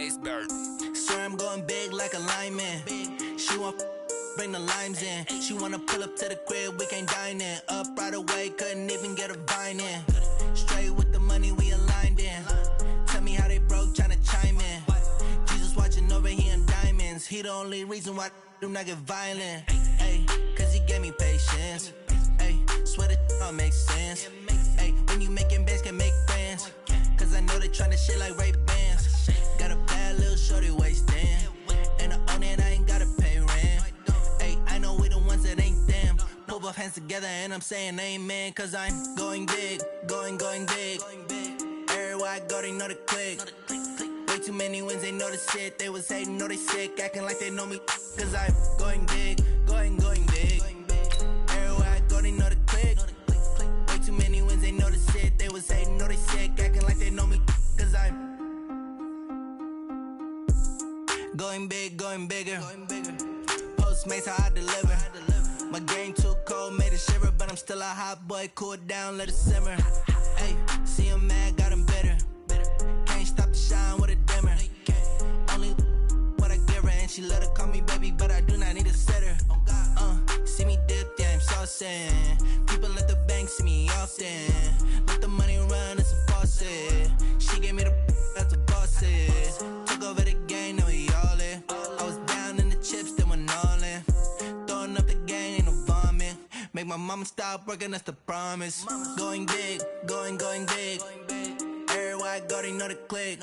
bass bird. Swear I'm going big like a lineman. She want bring the limes in. She wanna pull up to the crib, we can't dine in. Up right away, couldn't even get a vine in. Straight with the money we aligned in. Tell me how they broke, tryna chime in. Jesus watching over here in diamonds. He the only reason why I do not get violent. Ay, cause he gave me patience. Ay, swear that all makes sense. Ay, when you making bands, can make friends. Cause I know they tryna shit like Ray-Bans. Got a bad little shorty wasting. And I own it, I ain't gotta pay rent. Ay, I know we the ones that ain't them. Put both hands together and I'm saying amen. Cause I'm going big, going big. Everywhere I go, they know the click. Way too many wins, they know the shit. They was hating, know they sick, acting like they know me. Cause I'm going big, going big. Everywhere I go, they know the click. Way too many wins, they know the shit. They was hating, know they sick, acting like they know me. Cause I'm going big, going bigger. Postmates how I deliver. My game too cold, made it shiver. But I'm still a hot boy, cool it down, let it simmer. Hey, see him mad, got him bitter. Can't stop the shine with a dimmer. Only what I give her, and she let her call me baby, but I do not need a sitter. See me dip, yeah, I'm saucing. People at the bank see me often. Let the money run, it's a faucet. She gave me the that's a bosses. Took over the game, now we all in. I was down in the chips, then went all in. Throwing up the gang, ain't no vomit. Make my mama stop working, that's the promise. Going big, going big. Everywhere I go, they know the click.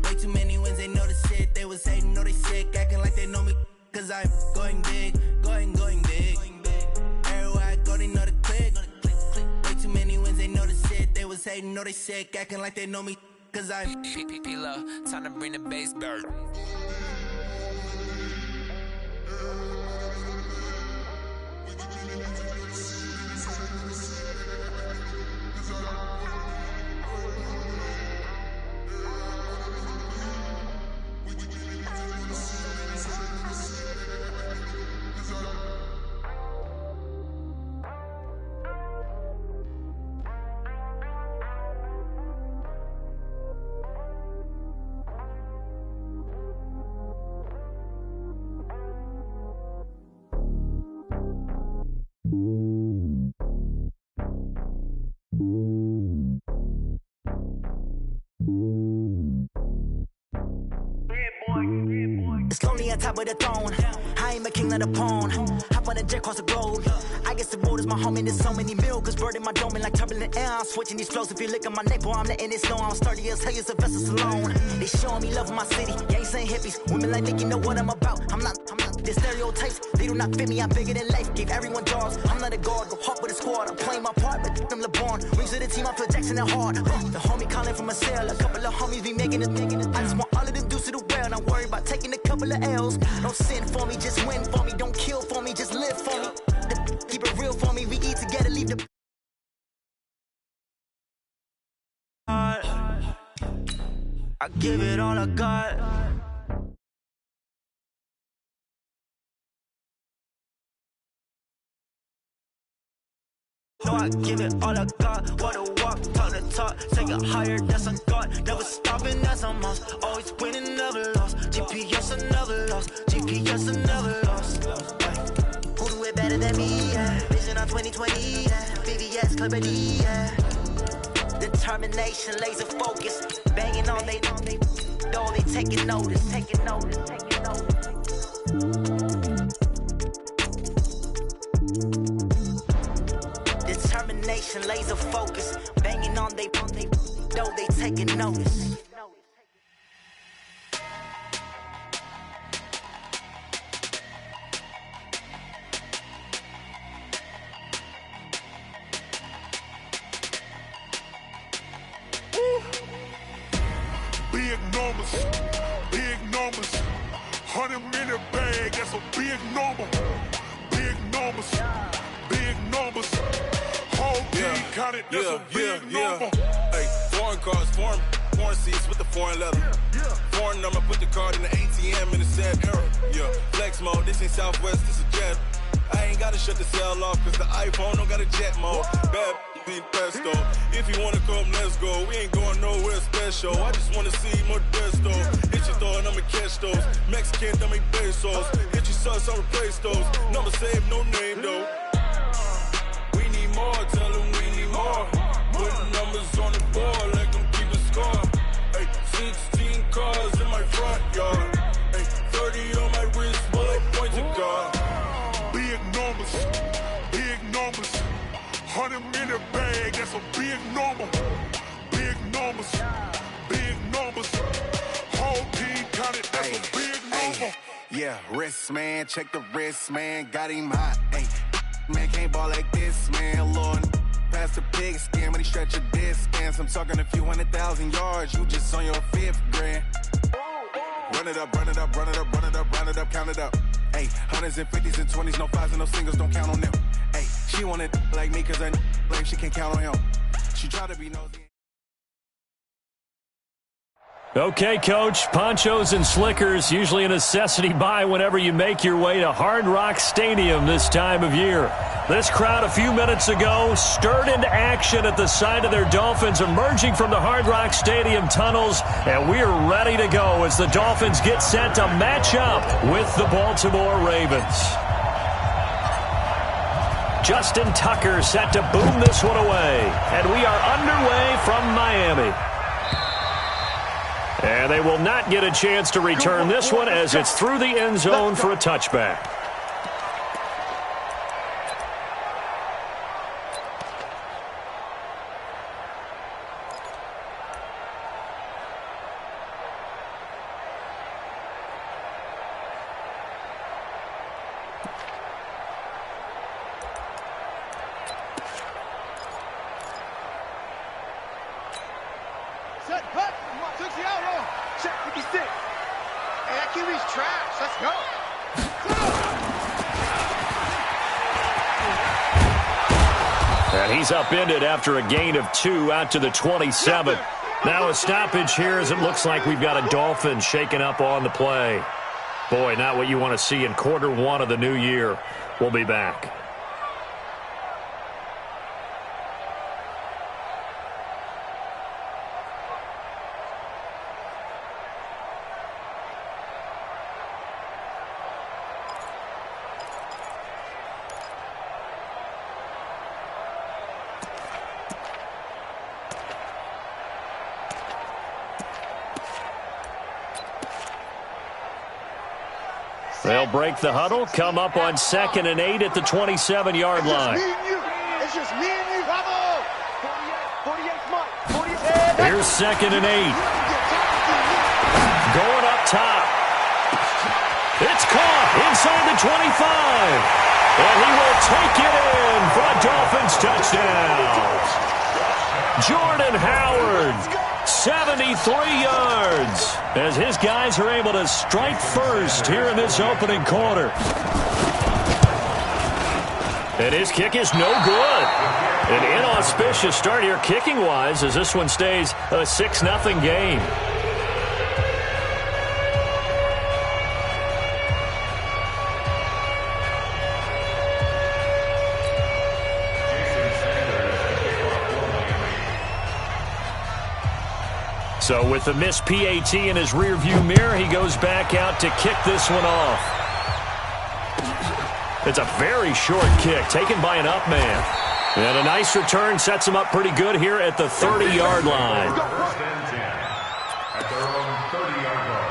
Way too many wins, they know the shit. They was hating, know they sick, acting like they know me. Cause I'm going big, going big. Everywhere I go, they know the click. Way too many wins, they know the shit. They was hating, know they sick, acting like they know me. Cause I'm P-P-P-Love, time to bring the bass bird. It's lonely on top of the throne. I ain't a king of the pawn. Hop on a jet across the globe. I guess the road is my home and there's so many milkers. Bird in my dome and like turbulent air. I'm switching these flows. If you look at my neck, boy, I'm letting it snow. I'm sturdy as hell, it's a vessel alone. They showing me love in my city. Gangs ain't hippies. Women like Nick, you know what I'm about. I'm not the stereotypes. They do not fit me. I'm bigger than life. Give everyone jobs. I'm not a guard. Go hard with a squad. I'm playing my part, but them LeBron. Rings to the team. I feel Jackson and hard. The homie calling from a cell. A couple of homies be making it. I just want all of them dudes to do well. Not worry about taking a couple of L's. Don't sin for me, just win for me. Don't kill for me, just live for me. Keep it real for me. We eat together, leave the. I give it all I got. No, I give it all I got. What a walk, talk the talk. Take it higher, that's a God. Never stopping, that's a must. Always winning, never lost. GPS, I never lost. GPS, I never lost. Who do it better than me? Yeah. Vision on 2020. Yeah. VVS, clarity. Yeah. Determination, laser focus. Banging on they taking notice. Determination, laser focus, banging on they taking notice. Big numbers, 100-minute bag, that's a big number. Big numbers, whole team counted, that's a big number. Hey, foreign cars, foreign seats with the foreign leather. Foreign number, put the card in the ATM in the sad era. Yeah, flex mode, this ain't Southwest, this is jet. I ain't gotta shut the cell off, cause the iPhone don't got a jet mode. Bad think pesto. If you wanna come, let's go. We ain't going nowhere special. I just wanna see Modesto. Hit your throw and I'ma catch those. Mexican, I make pesos. Hit your sus, I'll replace those. Number save, no name though. We need more, tell them we need more. Putting numbers on the board, like them keep a score. Ay, 16 cars in my front yard. Ay, 30 on my wrist, bullet points of God. Big numbers, big numbers. 100 in the bag, that's a big number. Big numbers, big numbers. Whole team counted, that's a big number. Yeah, wrist man, check the wrist man, got him hot. Ay, man can't ball like this, man. Lord, past the pig skin when he stretch a distance. I'm talking a few 100,000 yards, you just on your 5th grand. Run it up, run it up, run it up, run it up, run it up, count it up. Ay, 100s and 50s and 20s, no 5s and no singles, don't count on them. Ay, she want it like me cause I blame she can't count on him. She try to be nosy. Okay, Coach, ponchos and slickers, usually a necessity buy whenever you make your way to Hard Rock Stadium this time of year. This crowd a few minutes ago stirred into action at the side of their Dolphins emerging from the Hard Rock Stadium tunnels, and we're ready to go as the Dolphins get set to match up with the Baltimore Ravens. Justin Tucker set to boom this one away, and we are underway from Miami. And they will not get a chance to return this one as it's through the end zone for a touchback. Set, cut, 60 out, roll. Check, 56. Hey, that QB's trash. Let's go. And he's upended after a gain of 2 out to the 27. Now a stoppage here as it looks like we've got a Dolphin shaken up on the play. Boy, not what you want to see in quarter 1 of the new year. We'll be back. They'll break the huddle, come up on 2nd and 8 at the 27-yard line. It's just me and you, bravo! 48, Here's 2nd and 8. Going up top. It's caught inside the 25. And he will take it in for a Dolphins touchdown. Jordan Howard, 73 yards, as his guys are able to strike first here in this opening quarter. And his kick is no good. An inauspicious start here kicking-wise as this one stays a 6-0 game. So with the missed PAT in his rearview mirror, he goes back out to kick this one off. It's a very short kick taken by an up man. And a nice return sets him up pretty good here at the 30-yard line. First and 10 at their own 30-yard line.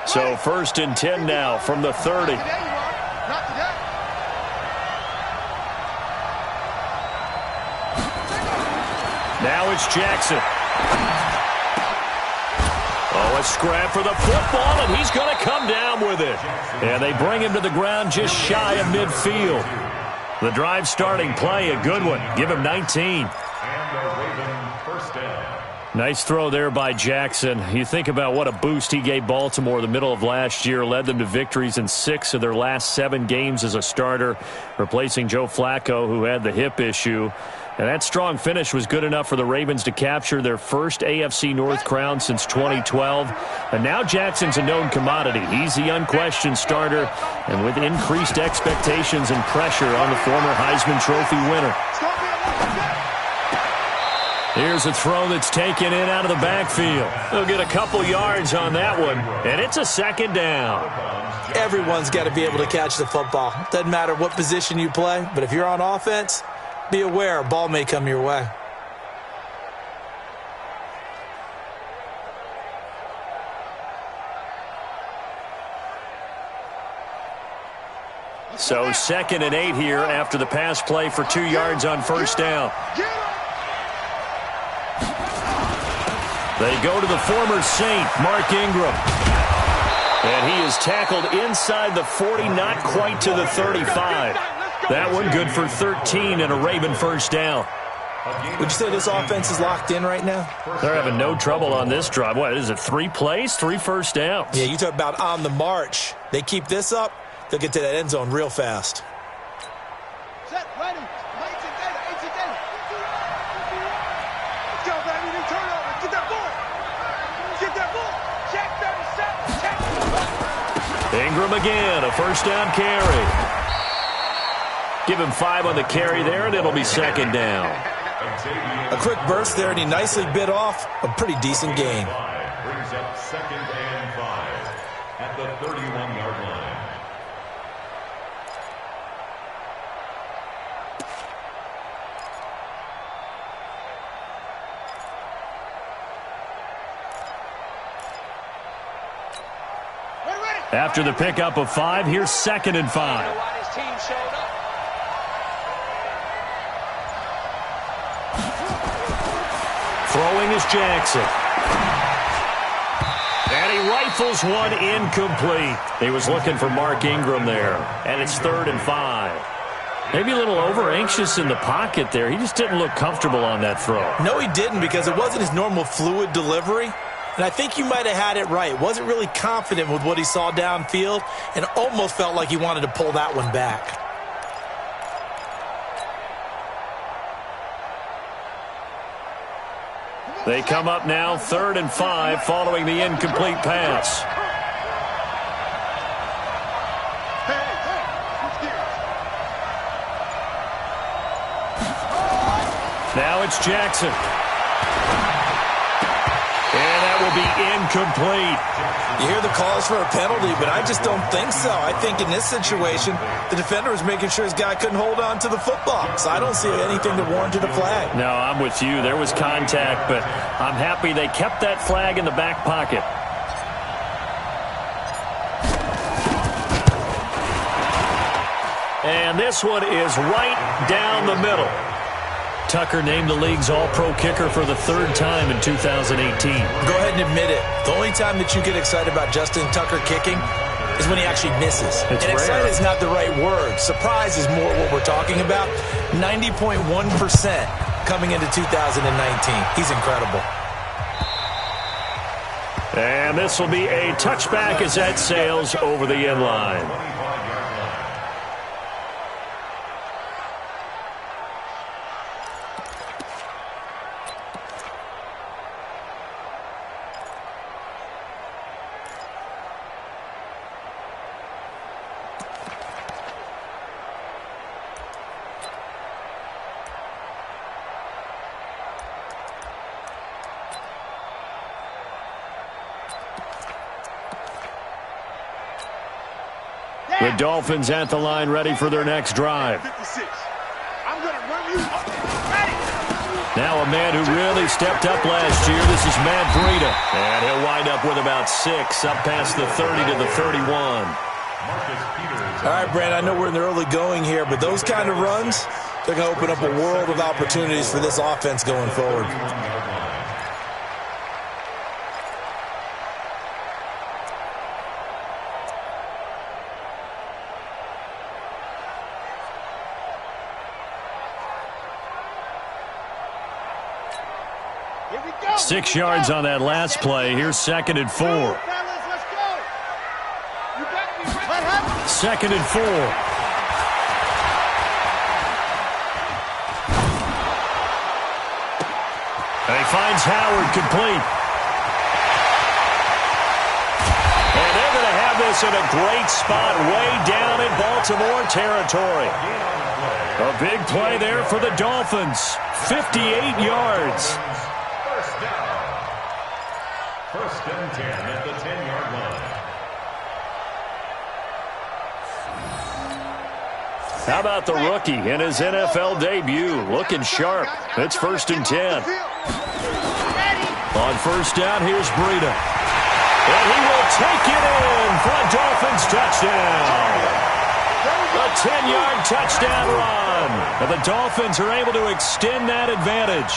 So 1st and 10 now from the 30. Now it's Jackson. Oh, a scrap for the football, and he's going to come down with it. And they bring him to the ground just shy of midfield. The drive starting play, a good one. Give him 19. And the Raven first down. Nice throw there by Jackson. You think about what a boost he gave Baltimore the middle of last year, led them to victories in 6 of their last 7 games as a starter, replacing Joe Flacco, who had the hip issue. And that strong finish was good enough for the Ravens to capture their first AFC North crown since 2012. And now Jackson's a known commodity. He's the unquestioned starter, and with increased expectations and pressure on the former Heisman Trophy winner. Here's a throw that's taken in out of the backfield. They'll get a couple yards on that one, and it's a second down. Everyone's got to be able to catch the football. Doesn't matter what position you play, but if you're on offense, be aware a ball may come your way. So 2nd and 8 here after the pass play for 2 yards on first down. They go to the former Saint, Mark Ingram. And he is tackled inside the 40, not quite to the 35. That one good for 13 and a Raven first down. Would you say this offense is locked in right now? They're having no trouble on this drive. What is it, 3 plays, 3 first downs? Yeah, you talk about on the march. They keep this up, they'll get to that end zone real fast. Set, ready. Let's go, baby. New turnover. Get that ball. Get that ball. Check, baby. Set. Check. Ingram again, a first down carry. Give him 5 on the carry there, and it'll be second down. A quick burst there, and he nicely bit off a pretty decent gain. Brings up 2nd and 5 at the 31-yard line. After the pickup of 5, here's 2nd and 5. Throwing is Jackson. And he rifles one incomplete. He was looking for Mark Ingram there. And it's 3rd and 5. Maybe a little over-anxious in the pocket there. He just didn't look comfortable on that throw. No, he didn't, because it wasn't his normal fluid delivery. And I think you might have had it right. Wasn't really confident with what he saw downfield and almost felt like he wanted to pull that one back. They come up now 3rd and 5 following the incomplete pass. Now it's Jackson. And that will be incomplete. You hear the calls for a penalty, but I just don't think so. I think in this situation, the defender was making sure his guy couldn't hold on to the football. So I don't see anything that warranted a flag. No, I'm with you. There was contact, but I'm happy they kept that flag in the back pocket. And this one is right down the middle. Tucker named the league's all-pro kicker for the 3rd time in 2018. Go ahead and admit it. The only time that you get excited about Justin Tucker kicking is when he actually misses. It's and rare. excited is not the right word. Surprise is more what we're talking about. 90.1% coming into 2019. He's incredible. And this will be a touchback as that sails over the end line. The Dolphins at the line, ready for their next drive. Now a man who really stepped up last year. This is Matt Breida. And he'll wind up with about 6, up past the 30 to the 31. All right, Brand, I know we're in the early going here, but those kind of runs, they're going to open up a world of opportunities for this offense going forward. Get 6 yards on that last play. Here's 2nd and 4. 2nd and 4. And he finds Howard complete. And they're going to have this in a great spot way down in Baltimore territory. A big play there for the Dolphins. 58 yards. First down. 1st and 10 at the 10-yard line. How about the rookie in his NFL debut? Looking sharp. It's 1st and 10. On 1st down, here's Breida. And he will take it in for a Dolphins touchdown. A 10-yard touchdown run. And the Dolphins are able to extend that advantage.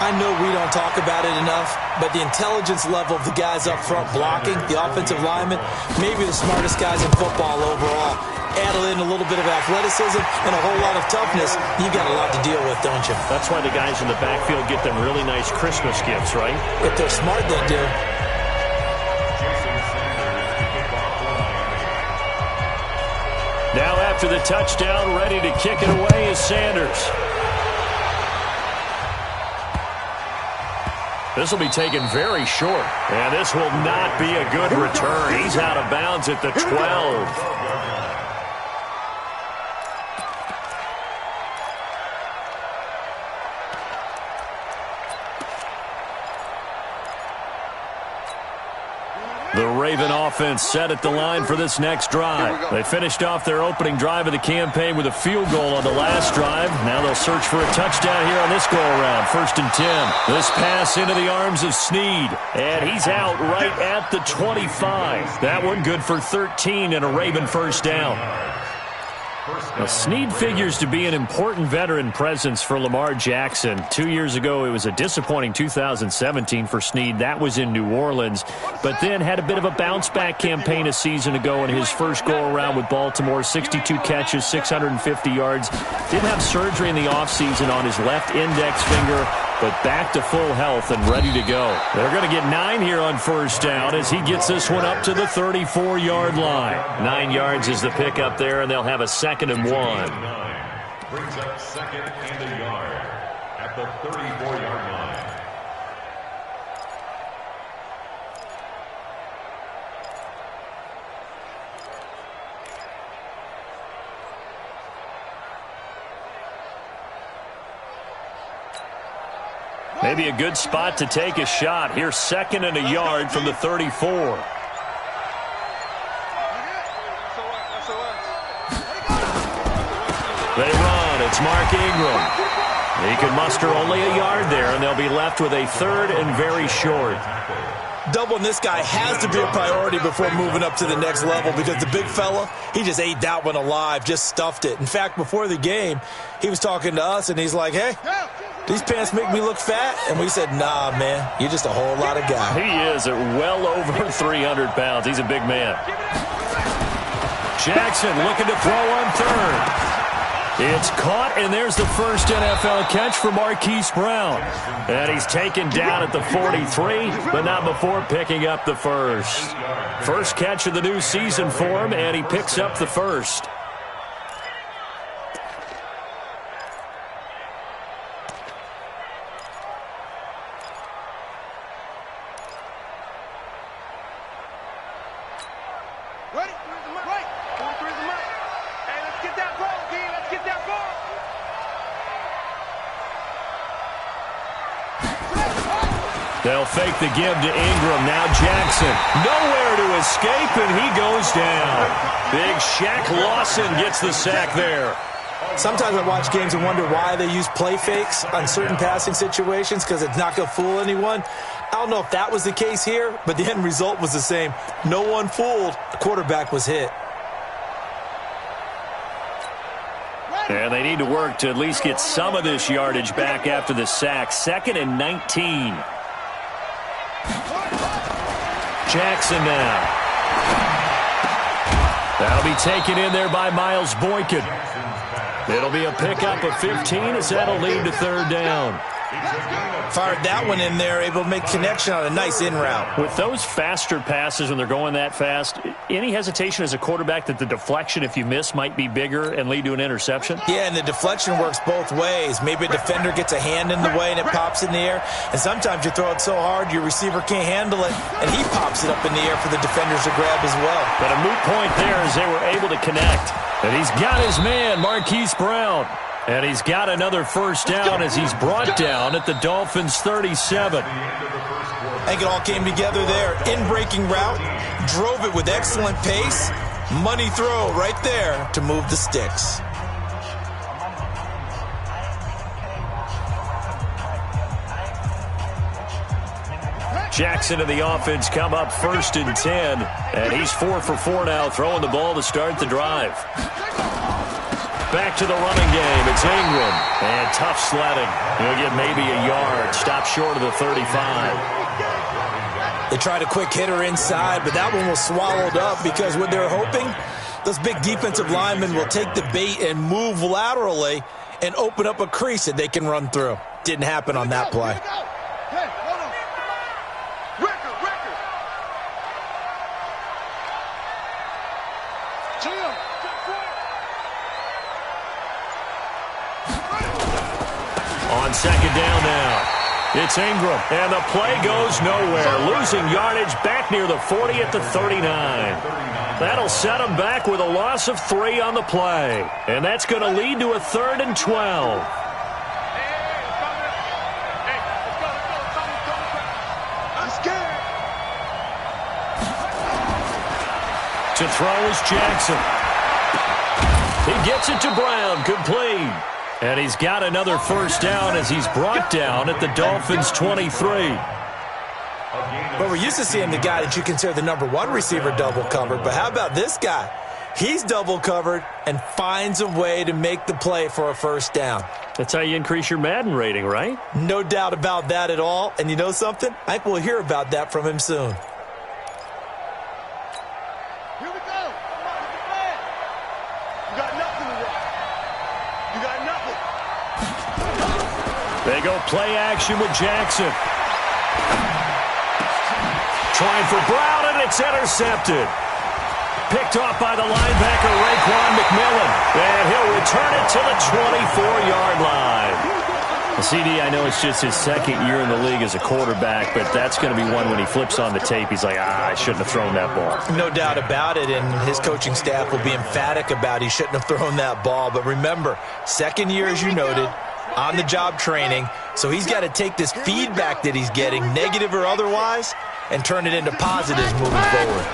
I know we don't talk about it enough, but the intelligence level of the guys up front blocking, the offensive linemen, maybe the smartest guys in football overall. Add in a little bit of athleticism and a whole lot of toughness, you've got a lot to deal with, don't you? That's why the guys in the backfield get them really nice Christmas gifts, right? If they're smart, they do. Now after the touchdown, ready to kick it away is Sanders. This will be taken very short, and this will not be a good return. He's out of bounds at the 12. The Raven offense set at the line for this next drive. They finished off their opening drive of the campaign with a field goal on the last drive. Now they'll search for a touchdown here on this go-around. 1st and 10. This pass into the arms of Snead. And he's out right at the 25. That one good for 13 and a Raven 1st down. Now, Snead figures to be an important veteran presence for Lamar Jackson. 2 years ago, it was a disappointing 2017 for Snead. That was in New Orleans, but then had a bit of a bounce-back campaign a season ago in his first go-around with Baltimore. 62 catches, 650 yards. Did have surgery in the offseason on his left index finger, but back to full health and ready to go. They're going to get 9 here on 1st down as he gets this one up to the 34-yard line. 9 yards is the pickup there, and they'll have a 2nd and 1. Brings up 2nd and a yard at the 34-yard line. Maybe a good spot to take a shot. Here's 2nd and a yard from the 34. They run. It's Mark Ingram. He can muster only a yard there, and they'll be left with a 3rd and very short. Doubling this guy has to be a priority before moving up to the next level because the big fella, he just ate that one alive, just stuffed it. In fact, before the game, he was talking to us, and he's like, hey, these pants make me look fat. And we said, nah, man, you're just a whole lot of guy. He is at well over 300 pounds. He's a big man. Jackson looking to throw on 3rd. It's caught, and there's the first NFL catch for Marquise Brown. And he's taken down at the 43, but not before picking up the first. First catch of the new season for him, and he picks up the first. They'll fake the give to Ingram. Now Jackson. Nowhere to escape, and he goes down. Big Shaq Lawson gets the sack there. Sometimes I watch games and wonder why they use play fakes on certain passing situations because it's not going to fool anyone. I don't know if that was the case here, but the end result was the same. No one fooled. The quarterback was hit. And they need to work to at least get some of this yardage back after the sack. 2nd and 19. Jackson now. That'll be taken in there by Miles Boykin. It'll be a pickup of 15 as that'll lead to 3rd down. Fired that one in there, able to make connection on a nice in route. With those faster passes when they're going that fast, any hesitation as a quarterback that the deflection, if you miss, might be bigger and lead to an interception? Yeah, and the deflection works both ways. Maybe a defender gets a hand in the way and it pops in the air, and sometimes you throw it so hard your receiver can't handle it, and he pops it up in the air for the defenders to grab as well. But a moot point there as they were able to connect. And he's got his man, Marquise Brown. And he's got another first down as he's brought down at the Dolphins' 37. I think it all came together there. In-breaking route, drove it with excellent pace. Money throw right there to move the sticks. Jackson and the offense come up 1st and 10. And he's 4 for 4 now, throwing the ball to start the drive. Back to the running game. It's Ingram. And tough sledding. He'll get maybe a yard. Stop short of the 35. They tried a quick hitter inside, but that one was swallowed up because what they're hoping, those big defensive linemen will take the bait and move laterally and open up a crease that they can run through. Didn't happen on that play. On 2nd down now, it's Ingram, and the play goes nowhere. Losing yardage back near the 40 at the 39. That'll set him back with a loss of 3 on the play, and that's going to lead to a 3rd and 12. To throw is Jackson. He gets it to Brown, complete. And he's got another first down as he's brought down at the Dolphins' 23. But we're used to seeing the guy that you consider the #1 receiver double covered. But how about this guy? He's double covered and finds a way to make the play for a first down. That's how you increase your Madden rating, right? No doubt about that at all. And you know something? I think we'll hear about that from him soon. They go play action with Jackson. Trying for Brown, and it's intercepted. Picked off by the linebacker, Raekwon McMillan. And he'll return it to the 24-yard line. Well, CD, I know it's just his 2nd year in the league as a quarterback, but that's going to be one when he flips on the tape, he's like, I shouldn't have thrown that ball. No doubt about it, and his coaching staff will be emphatic about he shouldn't have thrown that ball. But remember, 2nd year, as you noted, on-the-job training, so he's got to take this feedback that he's getting, negative or otherwise, and turn it into positives moving forward.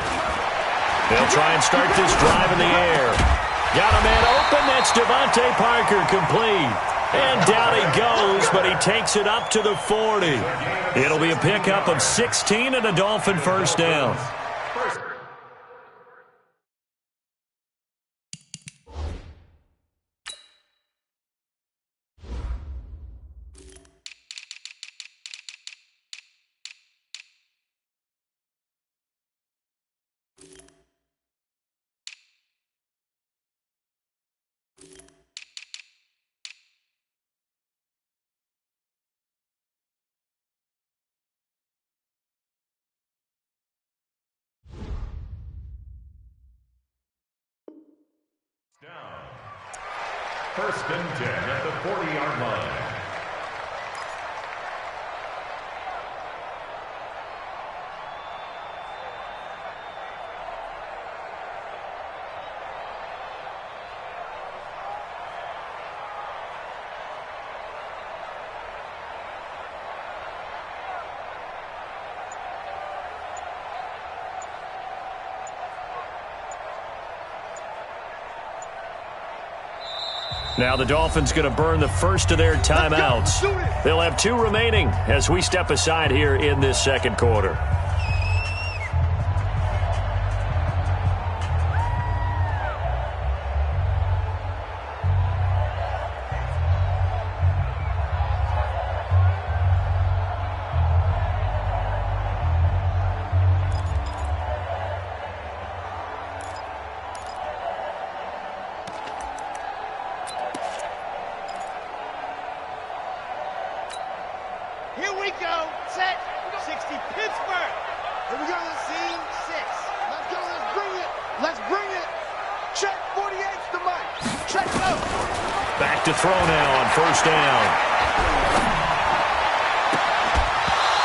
They'll try and start this drive in the air. Got a man open. That's Devontae Parker, complete. And down he goes, but he takes it up to the 40. It'll be a pickup of 16 and a Dolphin first down. First and 10 at the 40-yard line. Now the Dolphins going to burn the first of their timeouts. They'll have 2 remaining as we step aside here in this 2nd quarter. Set. 60 Pittsburgh. Here we go. Scene 6. Let's go. Let's bring it. Let's bring it. Check 48's the mic. Check out. Back to throw now on first down.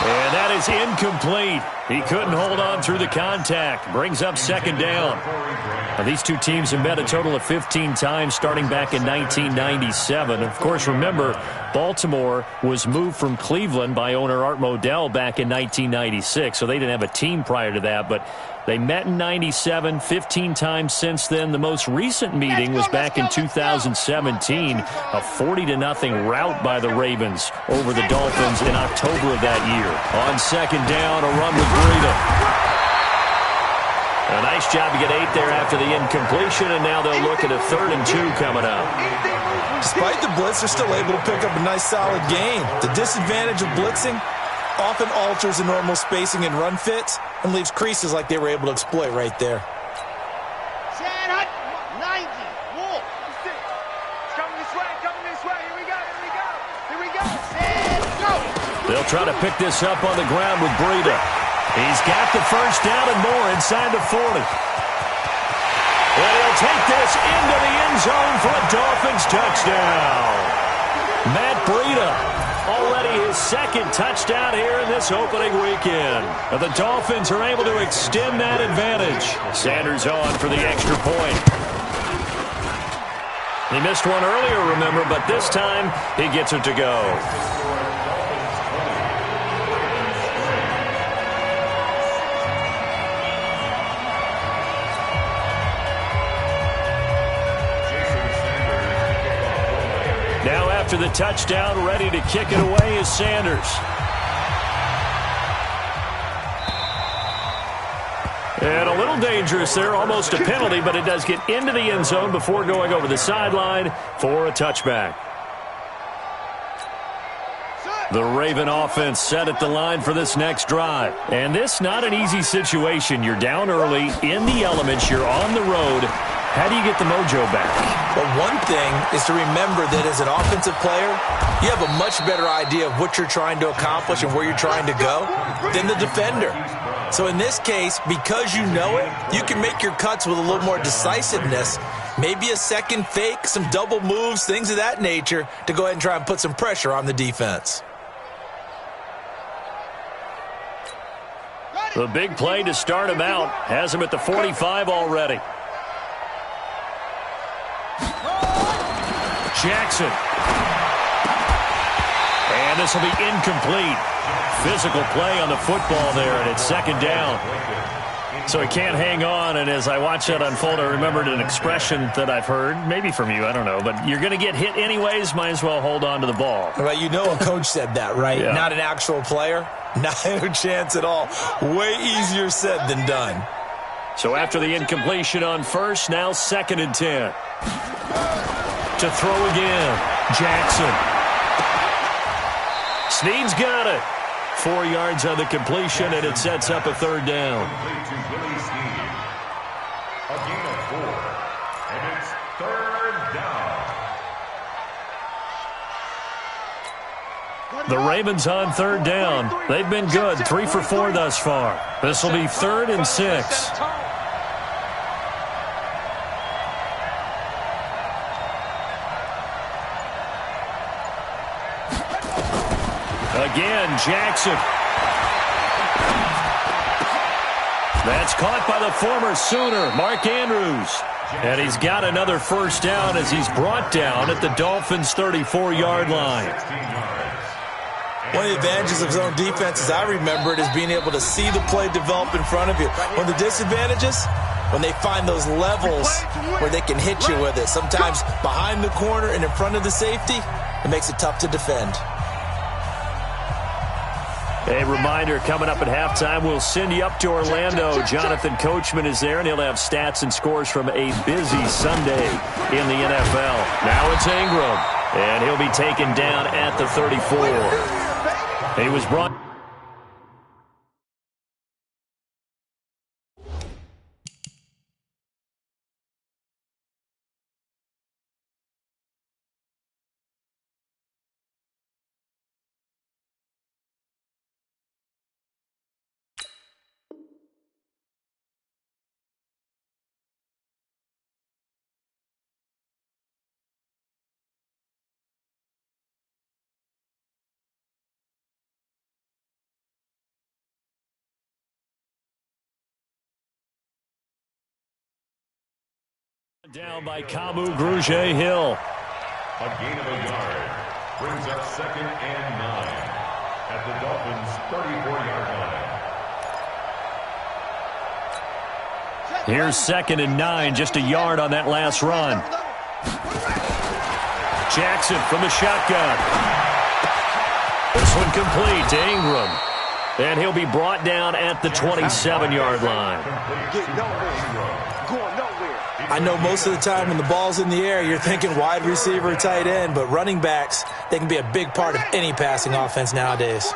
And that is incomplete. He couldn't hold on through the contact. Brings up second down. Now, these two teams have met a total of 15 times starting back in 1997. Of course, remember, Baltimore was moved from Cleveland by owner Art Modell back in 1996, so they didn't have a team prior to that, but they met in 97, 15 times since then. The most recent meeting was back in 2017, a 40-0 rout by the Ravens over the Dolphins in October of that year. On second down, a run with Breida. A nice job to get 8 there after the incompletion, and now they'll look at a 3rd and 2 coming up. Despite the blitz, they're still able to pick up a nice solid gain. The disadvantage of blitzing often alters the normal spacing and run fits and leaves creases like they were able to exploit right there. Set hut. 90. Wolf. It's coming this way. Coming this way. Here we go. Here we go. Here we go. Set. Go. They'll try to pick this up on the ground with Breida. He's got the first down and more inside the 40. And he'll take this into the end zone for a Dolphins touchdown. Matt Breida, already his 2nd touchdown here in this opening weekend. But the Dolphins are able to extend that advantage. Sanders on for the extra point. He missed one earlier, remember, but this time he gets it to go. Now after the touchdown, ready to kick it away is Sanders. And a little dangerous there, almost a penalty, but it does get into the end zone before going over the sideline for a touchback. The Raven offense set at the line for this next drive. And this not an easy situation. You're down early, in the elements, you're on the road. How do you get the mojo back? Well, one thing is to remember that as an offensive player, you have a much better idea of what you're trying to accomplish and where you're trying to go than the defender. So in this case, because you know it, you can make your cuts with a little more decisiveness, maybe a second fake, some double moves, things of that nature, to go ahead and try and put some pressure on the defense. The big play to start him out has him at the 45 already. Jackson. And this will be incomplete. Physical play on the football there, and it's second down. So he can't hang on, and as I watch that unfold, I remembered an expression that I've heard, maybe from you, I don't know, but you're going to get hit anyways, might as well hold on to the ball. Well, you know a coach said that, right? Yeah. Not an actual player. Not a chance at all. Way easier said than done. So after the incompletion on first, now 2nd and 10. To throw again, Jackson. Snead's got it. 4 yards on the completion, and it sets up a 3rd down. Complete to Willie Snead. A gain of 4, and it's 3rd down. The Ravens on 3rd down. They've been good, 3 for 4 thus far. This will be 3rd and 6. Again, Jackson. That's caught by the former Sooner, Mark Andrews. And he's got another first down as he's brought down at the Dolphins' 34-yard line. One of the advantages of zone defense, as I remember it, is being able to see the play develop in front of you. One of the disadvantages, when they find those levels where they can hit you with it, sometimes behind the corner and in front of the safety, it makes it tough to defend. A reminder, coming up at halftime, we'll send you up to Orlando. Jonathan Coachman is there, and he'll have stats and scores from a busy Sunday in the NFL. Now it's Ingram, and he'll be taken down at the 34. He was brought... Down by Kamu Grugier-Hill. A gain of a yard brings up 2nd and 9 at the Dolphins' 34-yard line. Here's 2nd and 9, just a yard on that last run. Jackson from the shotgun. This one complete to Ingram. And he'll be brought down at the 27-yard line. I know most of the time when the ball's in the air, you're thinking wide receiver, tight end, but running backs, they can be a big part of any passing offense nowadays.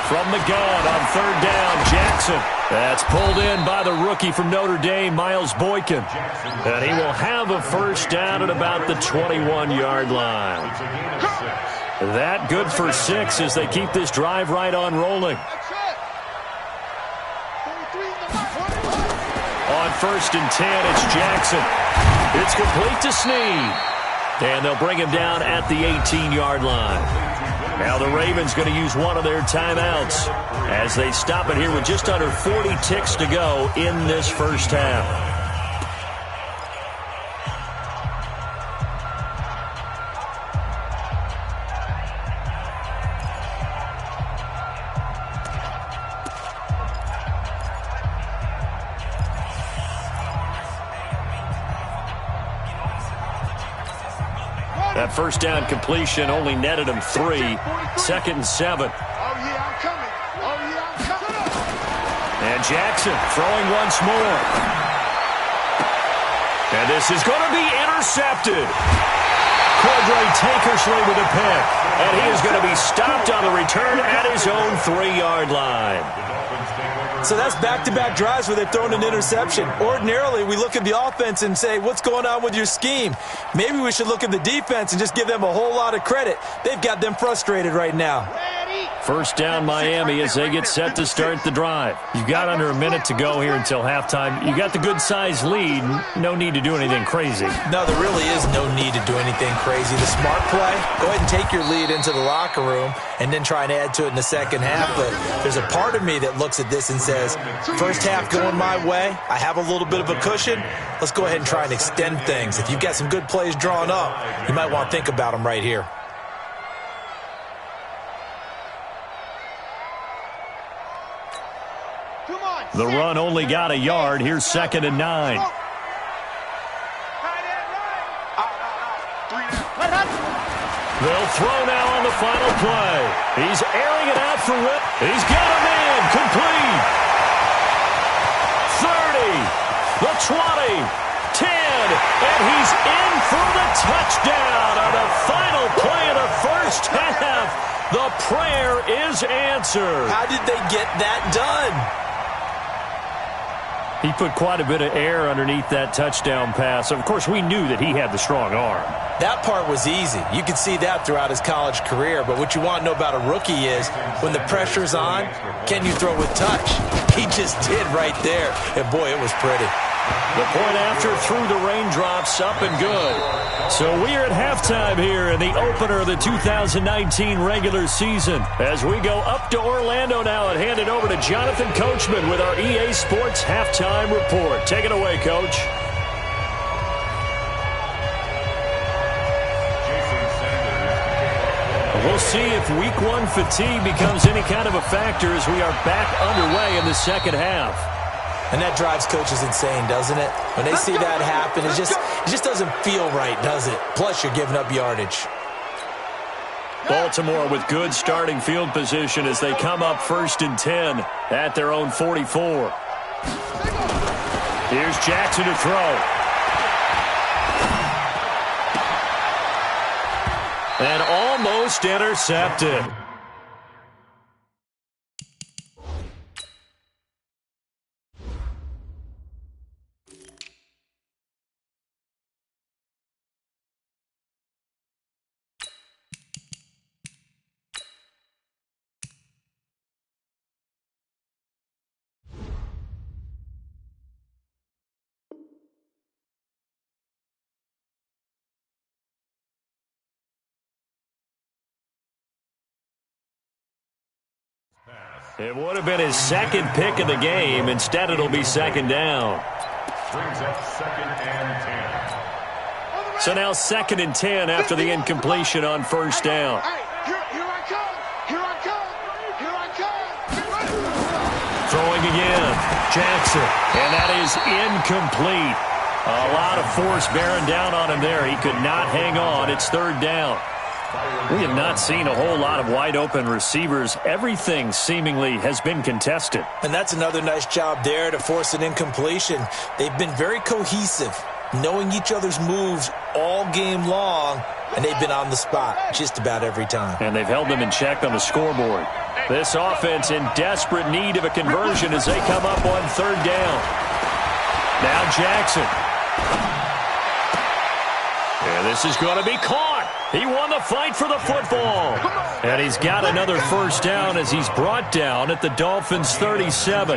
From the gun on 3rd down, Jackson. That's pulled in by the rookie from Notre Dame, Miles Boykin. And he will have a 1st down at about the 21-yard line. That good for 6 as they keep this drive right on rolling. On 1st and 10, it's Jackson. It's complete to Snead. And they'll bring him down at the 18-yard line. Now the Ravens going to use one of their timeouts as they stop it here with just under 40 ticks to go in this first half. That 1st down completion only netted him 3. 2nd and 7. And Jackson throwing once more. And this is going to be intercepted. Cordray Tankersley with a pick. And he is going to be stopped on the return at his own 3-yard line. So that's back-to-back drives where they've thrown an interception. Ordinarily, we look at the offense and say, what's going on with your scheme? Maybe we should look at the defense and just give them a whole lot of credit. They've got them frustrated right now. 1st down Miami as they get set to start the drive. You've got under a minute to go here until halftime. You got the good-sized lead. No need to do anything crazy. No, there really is no need to do anything crazy. The smart play, go ahead and take your lead into the locker room and then try and add to it in the second half. But there's a part of me that looks at this and says, first half going my way, I have a little bit of a cushion. Let's go ahead and try and extend things. If you've got some good plays drawn up, you might want to think about them right here. The run only got a yard. Here's 2nd and 9. They'll throw now on the final play. He's airing it out for Whip. He's got a man complete. 30, the 20, 10, and he's in for the touchdown on the final play of the first half. The prayer is answered. How did they get that done? He put quite a bit of air underneath that touchdown pass. Of course, we knew that he had the strong arm. That part was easy. You could see that throughout his college career. But what you want to know about a rookie is when the pressure's on, can you throw with touch? He just did right there. And, boy, it was pretty. The point after through the raindrops, up and good. So we are at halftime here in the opener of the 2019 regular season. As we go up to Orlando now and hand it over to Jonathan Coachman with our EA Sports Halftime Report. Take it away, Coach. We'll see if Week 1 fatigue becomes any kind of a factor as we are back underway in the second half. And that drives coaches insane, doesn't it? When they see that happen, it just doesn't feel right, does it? Plus, you're giving up yardage. Baltimore with good starting field position as they come up 1st and 10 at their own 44. Here's Jackson to throw. And almost intercepted. It would have been his second pick of the game. Instead, it'll be second down. Brings up 2nd and 10. So now 2nd and 10 after the incompletion on first down. Here I come. Here I come. Here I come. Throwing again. Jackson. And that is incomplete. A lot of force bearing down on him there. He could not hang on. It's third down. We have not seen a whole lot of wide-open receivers. Everything seemingly has been contested. And that's another nice job there to force an incompletion. They've been very cohesive, knowing each other's moves all game long, and they've been on the spot just about every time. And they've held them in check on the scoreboard. This offense in desperate need of a conversion as they come up on third down. Now Jackson. And this is going to be caught. He won the fight for the football. And he's got another first down as he's brought down at the Dolphins' 37.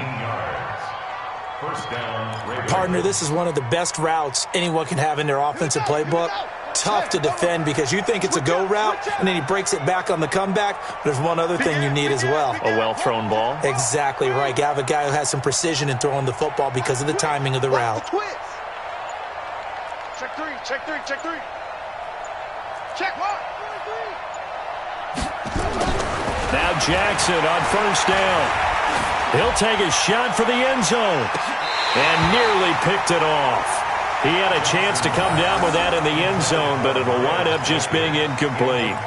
First down, Partner, this is one of the best routes anyone can have in their offensive playbook. Tough to defend because you think it's a go route, and then he breaks it back on the comeback. But there's one other thing you need as well. A well-thrown ball. Exactly right. You have a guy who has some precision in throwing the football because of the timing of the route. Check three, check three, check three. Check one. Now Jackson on first down. He'll take a shot for the end zone. And nearly picked it off. He had a chance to come down with that in the end zone, but it'll wind up just being incomplete.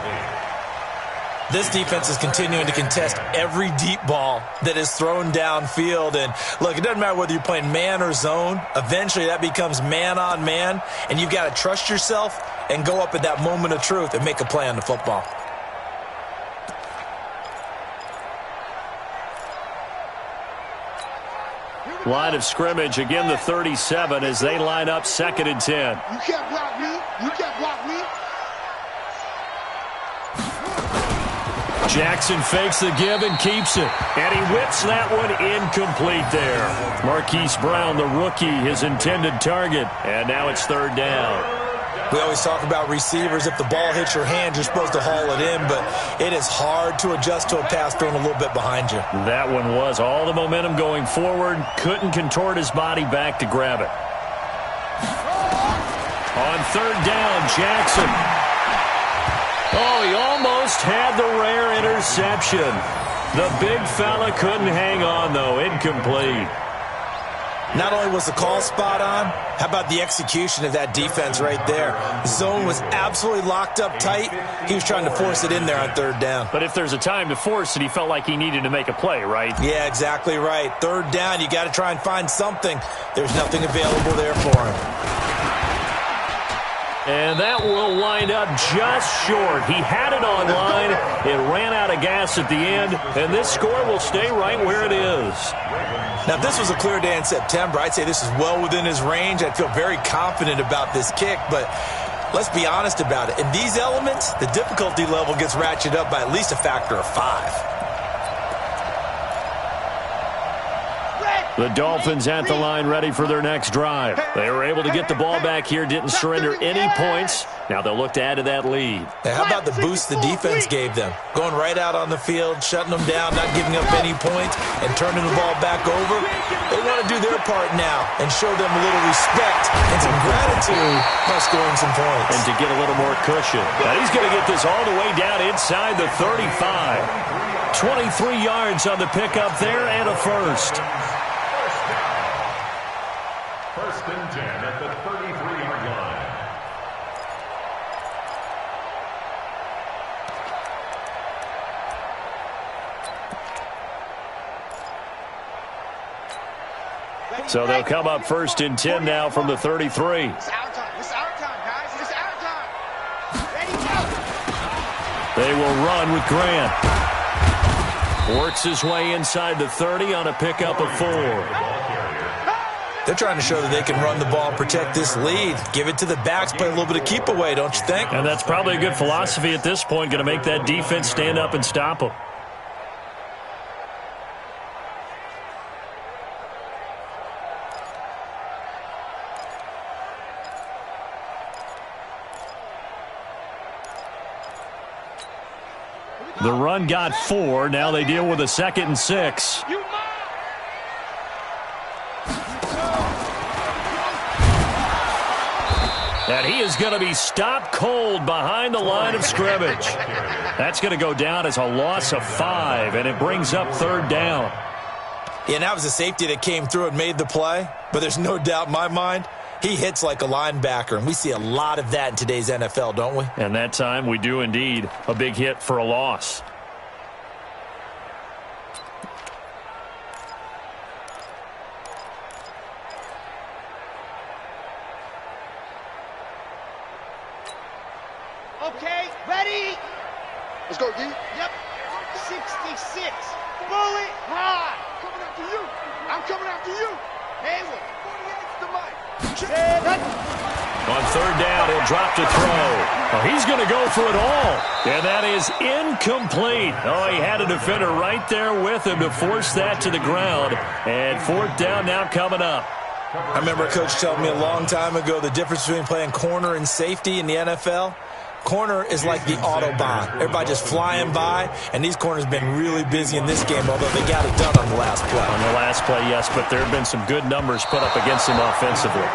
This defense is continuing to contest every deep ball that is thrown downfield. And, look, it doesn't matter whether you're playing man or zone. Eventually that becomes man on man, and you've got to trust yourself and go up at that moment of truth and make a play on the football. Line of scrimmage, again the 37 as they line up 2nd and 10. You can't block me. You can't block me. Jackson fakes the give and keeps it. And he whips that one incomplete there. Marquise Brown, the rookie, his intended target. And now it's third down. We always talk about receivers. If the ball hits your hand, you're supposed to haul it in, but it is hard to adjust to a pass thrown a little bit behind you. That one was all the momentum going forward. Couldn't contort his body back to grab it. On third down, Jackson. Oh, he almost had the rare interception. The big fella couldn't hang on, though. Incomplete. Not only was the call spot on, how about the execution of that defense right there? The zone was absolutely locked up tight. He was trying to force it in there on third down. But if there's a time to force it, he felt like he needed to make a play, right? Yeah, exactly right. Third down, you got to try and find something. There's nothing available there for him. And that will wind up just short. He had it on line. It ran out of gas at the end, and this score will stay right where it is. Now, if this was a clear day in September, I'd say this is well within his range. I'd feel very confident about this kick, but let's be honest about it. In these elements, the difficulty level gets ratcheted up by at least a factor of 5. The Dolphins at the line ready for their next drive. They were able to get the ball back here, didn't surrender any points. Now they'll look to add to that lead. Now, how about the boost the defense gave them? Going right out on the field, shutting them down, not giving up any points, and turning the ball back over. They want to do their part now and show them a little respect and some gratitude by scoring some points. And to get a little more cushion. Now he's going to get this all the way down inside the 35. 23 yards on the pickup there and a first. First and 10 at the 33-yard line. So they'll come up first and 10 now from the 33. It's our time. It's our time, guys. It's our time. Ready, go. They will run with Grant. Works his way inside the 30 on a pickup of 4. They're trying to show that they can run the ball and protect this lead. Give it to the backs, play a little bit of keep away, don't you think? And that's probably a good philosophy at this point, going to make that defense stand up and stop them. The run got 4. Now they deal with a 2nd and 6. And he is going to be stopped cold behind the line of scrimmage. That's going to go down as a loss of 5, and it brings up 3rd down. Yeah, and that was a safety that came through and made the play. But there's no doubt in my mind, he hits like a linebacker. And we see a lot of that in today's NFL, don't we? And that time we do indeed. A big hit for a loss. Okay, ready? Let's go, G. Yep. 66. Bullet high. Coming after you. I'm coming after you. Hayward. 48's the mic. On 3rd down, he'll drop to throw. Well, he's going to go for it all. And that is incomplete. Oh, he had a defender right there with him to force that to the ground. And 4th down now coming up. I remember a coach telling me a long time ago the difference between playing corner and safety in the NFL. Corner is like the Autobahn. Everybody just flying by, and these corners have been really busy in this game, although they got it done on the last play. On the last play, yes, but there have been some good numbers put up against him offensively.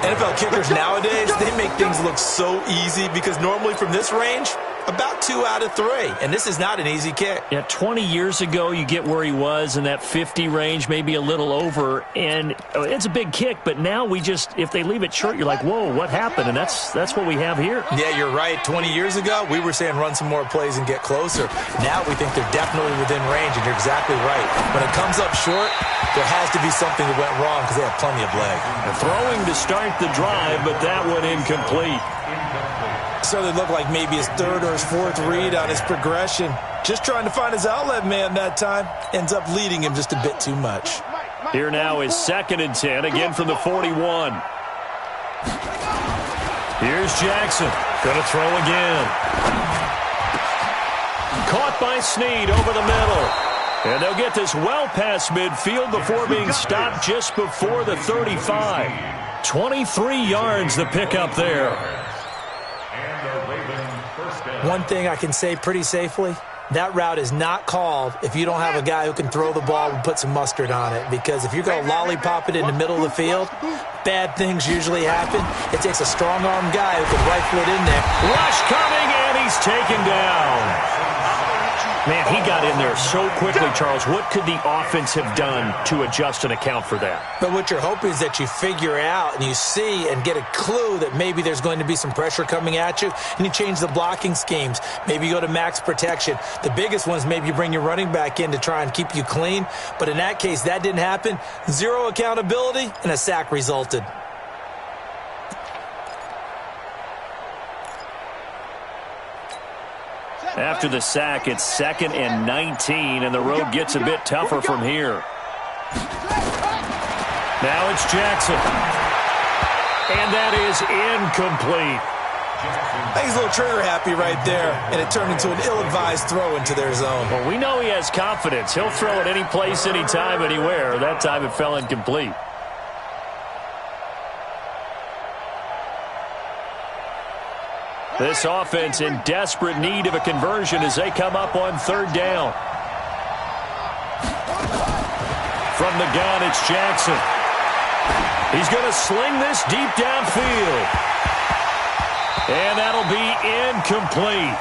NFL kickers nowadays, they make things look so easy because normally from this range, about 2 out of 3. And this is not an easy kick. Yeah, 20 years ago, you get where he was in that 50 range, maybe a little over. And it's a big kick, but now we just, if they leave it short, you're like, whoa, what happened? And that's what we have here. Yeah, you're right. 20 years ago, we were saying run some more plays and get closer. Now we think they're definitely within range, and you're exactly right. When it comes up short, there has to be something that went wrong because they have plenty of leg. And throwing to start the drive, but that one incomplete. Certainly looked like maybe his 3rd or his 4th read on his progression. Just trying to find his outlet man that time. Ends up leading him just a bit too much. Here now is 2nd and 10, again from the 41. Here's Jackson. Going to throw again. Caught by Snead over the middle. And they'll get this well past midfield before being stopped just before the 35. 23 yards the pickup there. One thing I can say pretty safely, that route is not called if you don't have a guy who can throw the ball and put some mustard on it. Because if you're going to lollipop it in the middle of the field, bad things usually happen. It takes a strong-armed guy who can rifle it in there. Rush coming, and he's taken down. Man, he got in there so quickly, Charles. What could the offense have done to adjust and account for that? But what you're hoping is that you figure out and you see and get a clue that maybe there's going to be some pressure coming at you, and you change the blocking schemes. Maybe you go to max protection. The biggest one is maybe you bring your running back in to try and keep you clean. But in that case, that didn't happen. 0 accountability, and a sack resulted. After the sack, it's 2nd and 19, and the road gets a bit tougher from here. Now it's Jackson. And that is incomplete. I think he's a little trigger happy right there, and it turned into an ill-advised throw into their zone. Well, we know he has confidence. He'll throw it any place, anytime, anywhere. That time it fell incomplete. This offense in desperate need of a conversion as they come up on 3rd down. From the gun, it's Jackson. He's going to sling this deep downfield. And that'll be incomplete.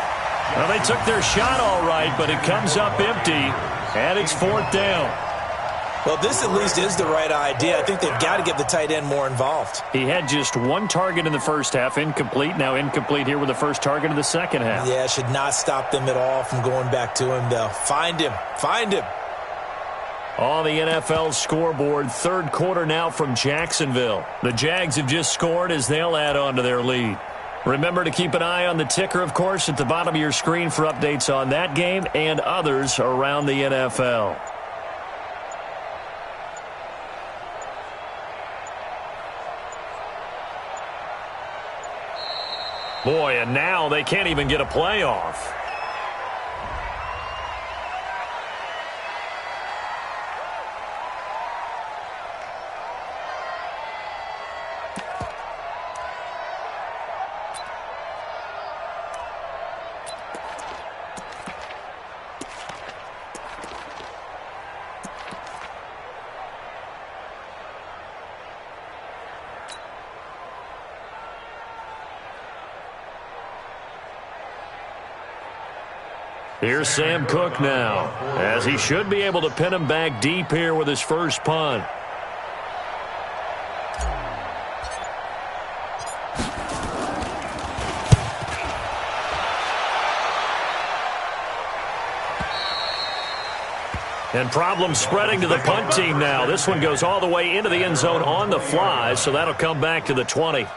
Well, they took their shot all right, but it comes up empty, and it's 4th down. Well, this at least is the right idea. I think they've got to get the tight end more involved. He had just 1 target in the first half, incomplete. Now incomplete here with the first target of the second half. Yeah, should not stop them at all from going back to him, though. Find him. Find him. On the NFL scoreboard, 3rd quarter now from Jacksonville. The Jags have just scored as they'll add on to their lead. Remember to keep an eye on the ticker, of course, at the bottom of your screen for updates on that game and others around the NFL. Boy, and now they can't even get a playoff. Here's Sam Cook now, as he should be able to pin him back deep here with his first punt. And problems spreading to the punt team now. This one goes all the way into the end zone on the fly, so that'll come back to the 20.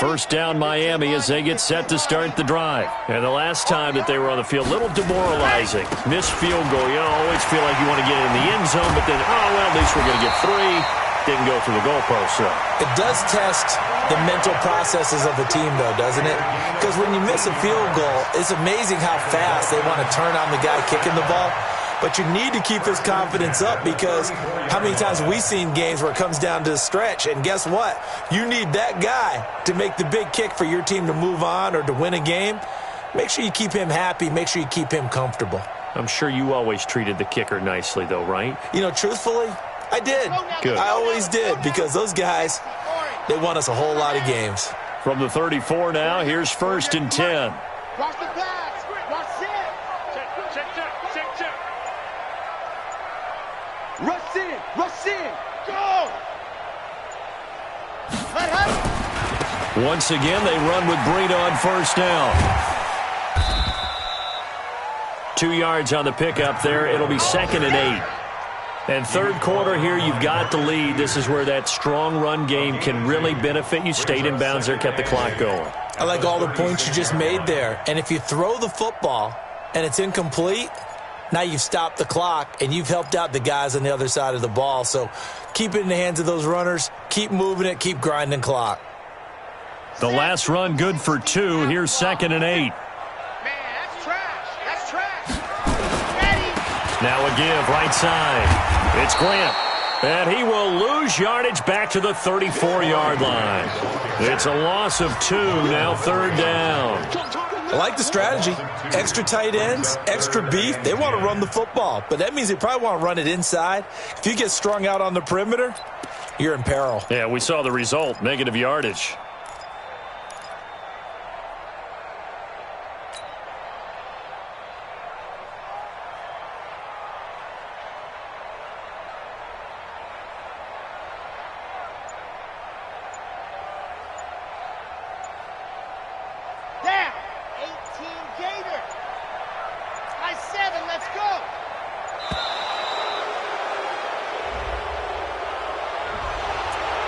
First down Miami as they get set to start the drive. And the last time that they were on the field, a little demoralizing. Missed field goal. You always feel like you want to get in the end zone, but then, oh, well, at least we're going to get 3. Didn't go through the goalpost, so. It does test the mental processes of the team, though, doesn't it? Because when you miss a field goal, it's amazing how fast they want to turn on the guy kicking the ball. But you need to keep his confidence up, because how many times have we seen games where it comes down to a stretch, and guess what? You need that guy to make the big kick for your team to move on or to win a game. Make sure you keep him happy. Make sure you keep him comfortable. I'm sure you always treated the kicker nicely, though, right? You know, truthfully, I did. Good. I always did, because those guys, they won us a whole lot of games. From the 34 now, here's 1st and 10. Watch the pass. Watch it. Check. Rush in. Go. Once again, they run with Breida on first down. 2 yards on the pickup there. It'll be 2nd and 8. And third quarter here, you've got the lead. This is where that strong run game can really benefit you. Stayed in bounds there, kept the clock going. I like all the points you just made there. And if you throw the football and it's incomplete, now you've stopped the clock and you've helped out the guys on the other side of the ball. So keep it in the hands of those runners. Keep moving it. Keep grinding clock. The last run good for 2. Here's 2nd and 8. That's trash. Ready. Now a give right side. It's Grant. And he will lose yardage back to the 34-yard line. It's a loss of 2, now 3rd down. I like the strategy. Extra tight ends, extra beef. They want to run the football, but that means they probably want to run it inside. If you get strung out on the perimeter, you're in peril. Yeah, we saw the result, negative yardage.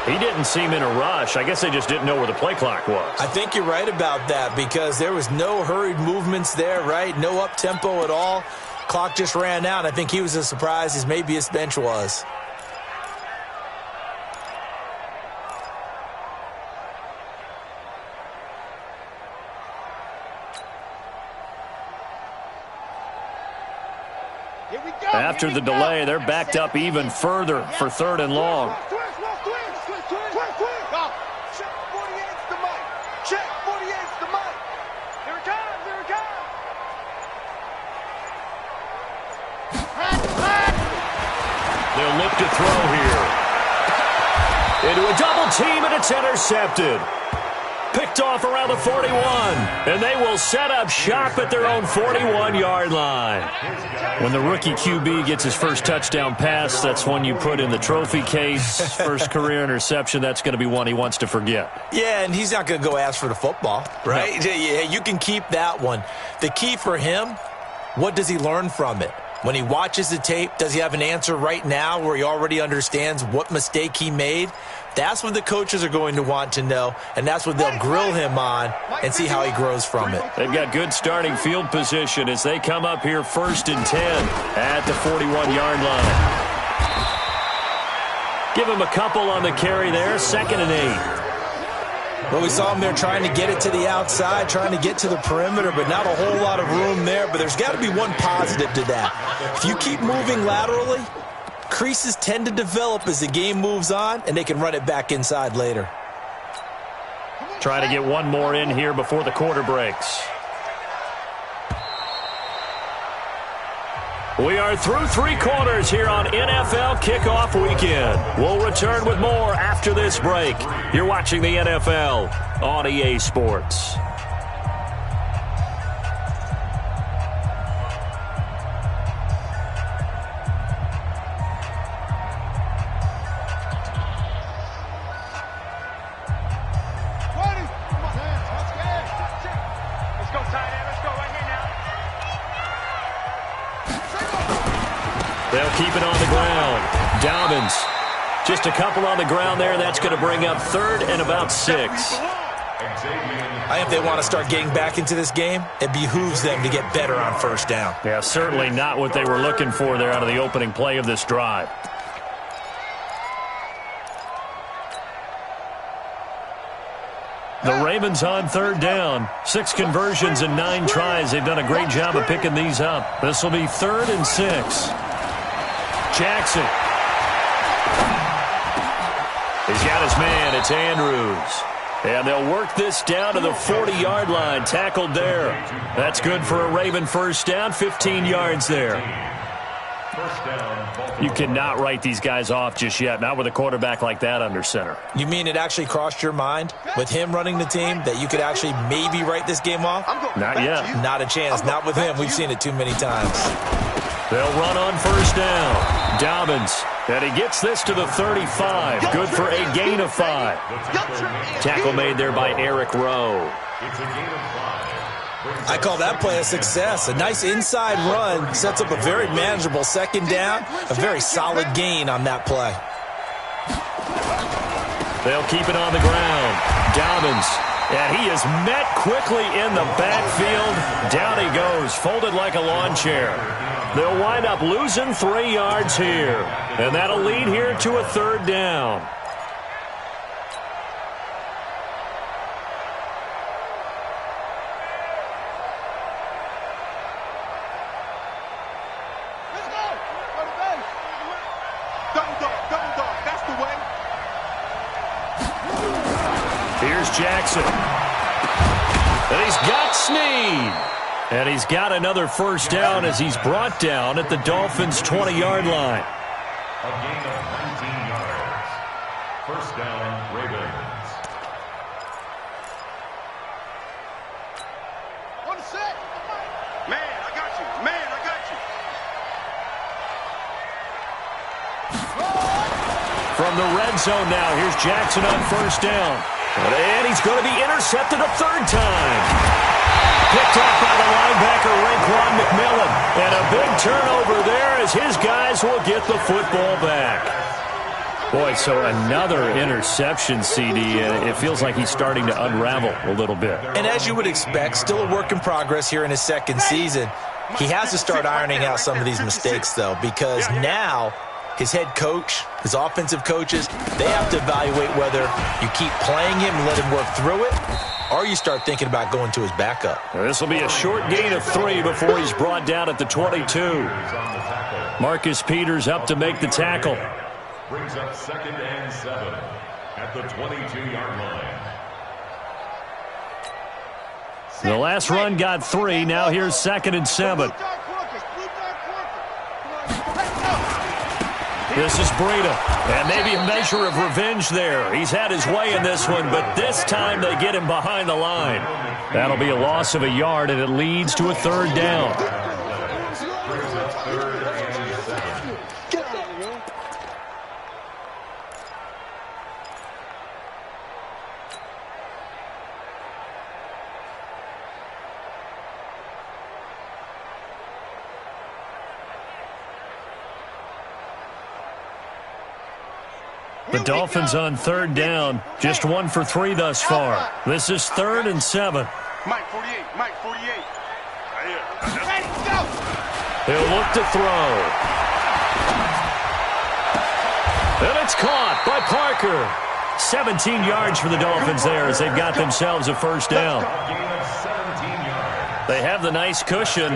He didn't seem in a rush. I guess they just didn't know where the play clock was. I think you're right about that, because there was no hurried movements there, right? No up-tempo at all. Clock just ran out. I think he was as surprised as maybe his bench was. Here we go. After the delay, they're backed up even further for 3rd and long. They'll look to throw here. Into a double team, and it's intercepted. Picked off around the 41. And they will set up shop at their own 41-yard line. When the rookie QB gets his first touchdown pass, that's one you put in the trophy case. First career interception, that's going to be one he wants to forget. Yeah, and he's not going to go ask for the football, right? No. Yeah, you can keep that one. The key for him, what does he learn from it? When he watches the tape, does he have an answer right now where he already understands what mistake he made? That's what the coaches are going to want to know, and that's what they'll grill him on and see how he grows from it. They've got good starting field position as they come up here 1st and 10 at the 41-yard line. Give him a couple on the carry there, 2nd and 8. Well, we saw him there trying to get it to the outside, trying to get to the perimeter, but not a whole lot of room there. But there's got to be one positive to that. If you keep moving laterally, creases tend to develop as the game moves on, and they can run it back inside later. Try to get one more in here before the quarter breaks. We are through 3 quarters here on NFL Kickoff Weekend. We'll return with more after this break. You're watching the NFL on EA Sports. They'll keep it on the ground. Dobbins, just a couple on the ground there. That's going to bring up 3rd and about 6. I think if they want to start getting back into this game, it behooves them to get better on 1st down. Yeah, certainly not what they were looking for there out of the opening play of this drive. The Ravens on 3rd down. 6 conversions and 9 tries. They've done a great job of picking these up. This will be 3rd and 6. Jackson. He's got his man. It's Andrews. And they'll work this down to the 40-yard line. Tackled there. That's good for a Raven 1st down. 15 yards there. You cannot write these guys off just yet. Not with a quarterback like that under center. You mean it actually crossed your mind with him running the team that you could actually maybe write this game off? Not yet. Not a chance. Not with him. We've seen it too many times. They'll run on 1st down. Dobbins. And he gets this to the 35. Good for a gain of 5. Tackle made there by Eric Rowe. It's a gain of 5. I call that play a success. A nice inside run sets up a very manageable 2nd down. A very solid gain on that play. They'll keep it on the ground. Dobbins. And he is met quickly in the backfield. Down he goes, folded like a lawn chair. They'll wind up losing 3 yards here. And that'll lead here to a 3rd down. Here's Jackson. And he's got Snead. And he's got another 1st down as he's brought down at the Dolphins' 20-yard line. A gain of 19 yards. 1st down, Ravens. On the set. Man, I got you. Man, I got you. From the red zone now, here's Jackson on 1st down. And he's going to be intercepted a 3rd time. Picked off by the linebacker, Raekwon McMillan. And a big turnover there as his guys will get the football back. Boy, so another interception, CD. It feels like he's starting to unravel a little bit. And as you would expect, still a work in progress here in his 2nd season. He has to start ironing out some of these mistakes, though, because now his head coach, his offensive coaches, they have to evaluate whether you keep playing him and let him work through it, or you start thinking about going to his backup. This will be a short gain of 3 before he's brought down at the 22. Marcus Peters up to make the tackle. Brings up 2nd and 7 at the 22-yard line. The last run got 3. Now here's 2nd and 7. This is Breida, and maybe a measure of revenge there. He's had his way in this one, but this time they get him behind the line. That'll be a loss of a yard, and it leads to a 3rd down. Brings up 3rd and 7. The Dolphins on 3rd down, just 1 for 3 thus far. This is 3rd and 7. Mike 48, Mike 48. He'll look to throw. And it's caught by Parker. 17 yards for the Dolphins there as they've got themselves a 1st down. They have the nice cushion.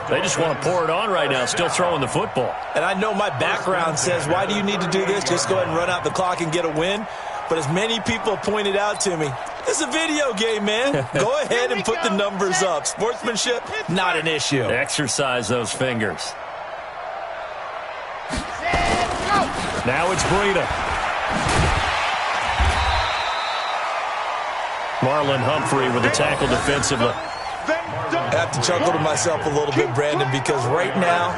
They just want to pour it on right now, still throwing the football. And I know my background says, why do you need to do this? Just go ahead and run out the clock and get a win. But as many people pointed out to me, it's a video game, man. Go ahead and put the numbers up. Sportsmanship, not an issue. Exercise those fingers. Now it's Breida. Marlon Humphrey with the tackle defensively. I have to chuckle to myself a little bit, Brandon, because right now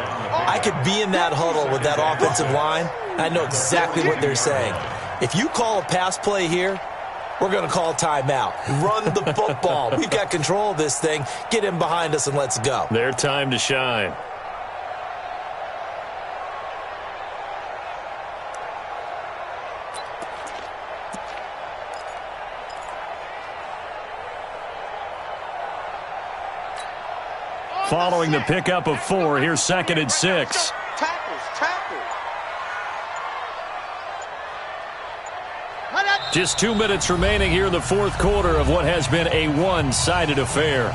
I could be in that huddle with that offensive line. I know exactly what they're saying. If you call a pass play here, we're going to call a timeout. Run the football. We've got control of this thing. Get in behind us and let's go. Their time to shine. Following the pickup of 4, here's 2nd and 6. Just 2 minutes remaining here in the fourth quarter of what has been a one-sided affair.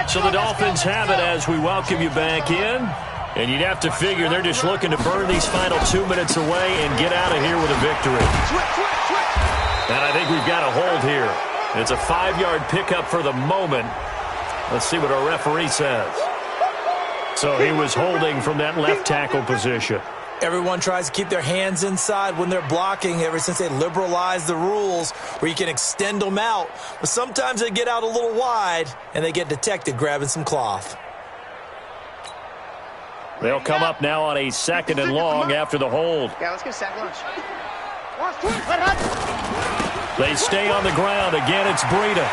So the Dolphins have it as we welcome you back in. And you'd have to figure they're just looking to burn these final 2 minutes away and get out of here with a victory. And I think we've got a hold here. It's a 5-yard pickup for the moment. Let's see what our referee says. So he was holding from that left tackle position. Everyone tries to keep their hands inside when they're blocking ever since they liberalized the rules where you can extend them out. But sometimes they get out a little wide and they get detected grabbing some cloth. They'll come up now on a 2nd and long after the hold. Yeah, let's get sack lunch. They stay on the ground. Again, it's Breida.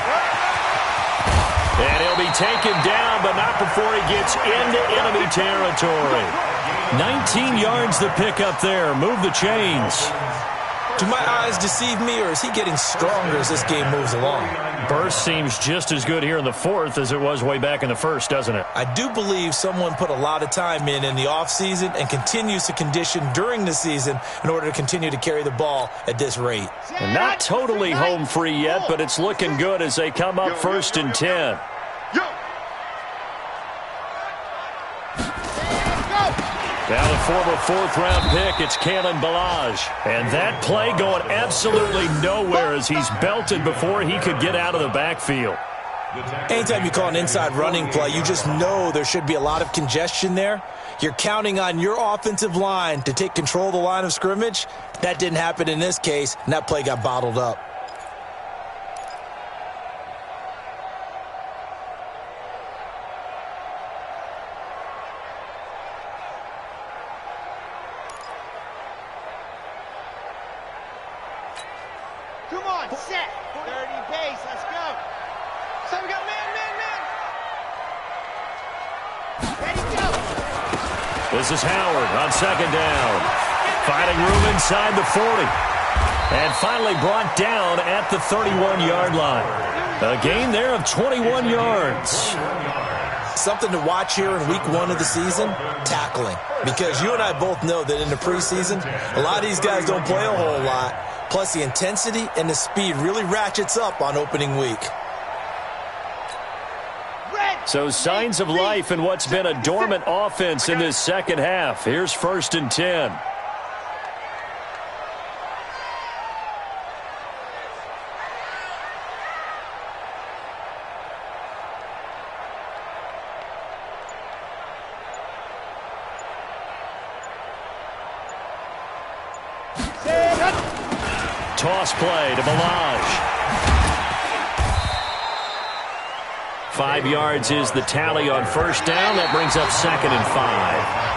And he'll be taken down, but not before he gets into enemy territory. 19 yards to pick up there. Move the chains. Do my eyes deceive me, or is he getting stronger as this game moves along? Burst seems just as good here in the fourth as it was way back in the first, doesn't it? I do believe someone put a lot of time in the offseason and continues to condition during the season in order to continue to carry the ball at this rate. And not totally home free yet, but it's looking good as they come up 1st and 10. Now the former 4th-round pick, it's Kalen Ballage. And that play going absolutely nowhere as he's belted before he could get out of the backfield. Anytime you call an inside running play, you just know there should be a lot of congestion there. You're counting on your offensive line to take control of the line of scrimmage. That didn't happen in this case, and that play got bottled up. Come on, set. 30 pace, let's go. So we got man. Ready, go. This is Howard on 2nd down. Finding room inside the 40. And finally brought down at the 31-yard line. A gain there of 21 yards. Something to watch here in week 1 of the season, tackling. Because you and I both know that in the preseason, a lot of these guys don't play a whole lot. Plus, the intensity and the speed really ratchets up on opening week. So signs of life in what's been a dormant offense in this second half. Here's 1st and 10. Toss play to Ballage. 5 yards is the tally on 1st down. That brings up 2nd and 5.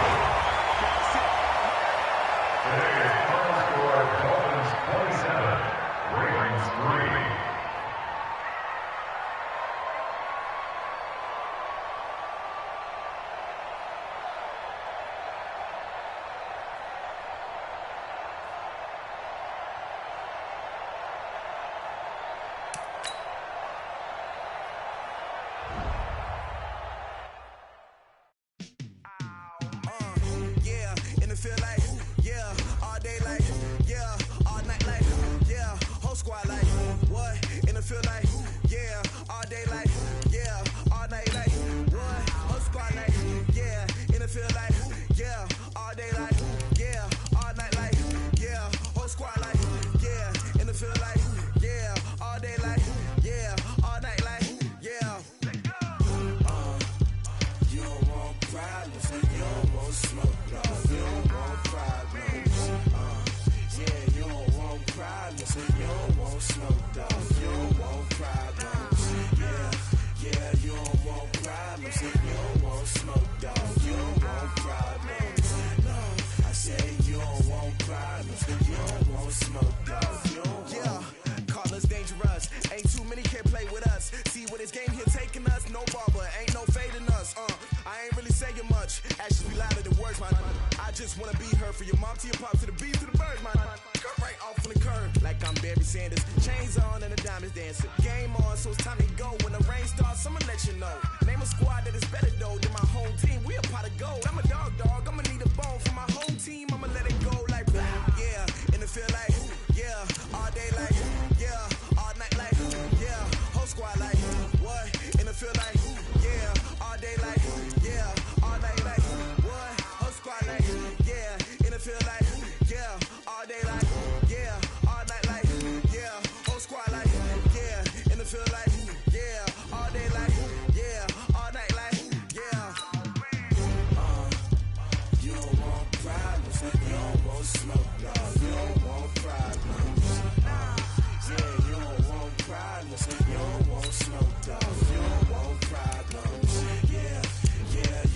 dangerous. Ain't too many can play with us. See where this game here taking us? No barber, ain't no fading us. I ain't really saying much. Actions be louder than words, man. I just wanna be heard from your mom to your pop to the beat to the birds, man. Cut right off on the curb, like I'm Barry Sanders. Chains on and the diamonds dancing. Game on, so it's time to go. When the rain starts, I'ma let you know. Name a squad that is better though than my home team. We a pot of gold. I'm a dog. I'ma need a bone for my home team. I'ma let it go like yeah. And it feel like yeah. All day like yeah. All night like yeah. Whole squad like what? And it feel like yeah. All day like yeah. All night like what? Whole squad like yeah. And it feel like yeah. All day like yeah. All night like yeah. Whole squad like yeah. And it feel like yeah. All day like yeah. All night like yeah. You don't want problems. You don't want smoke, no. You don't want problems. Yeah, you don't want problems. You don't want smoke, dog. You don't want problems. Yeah,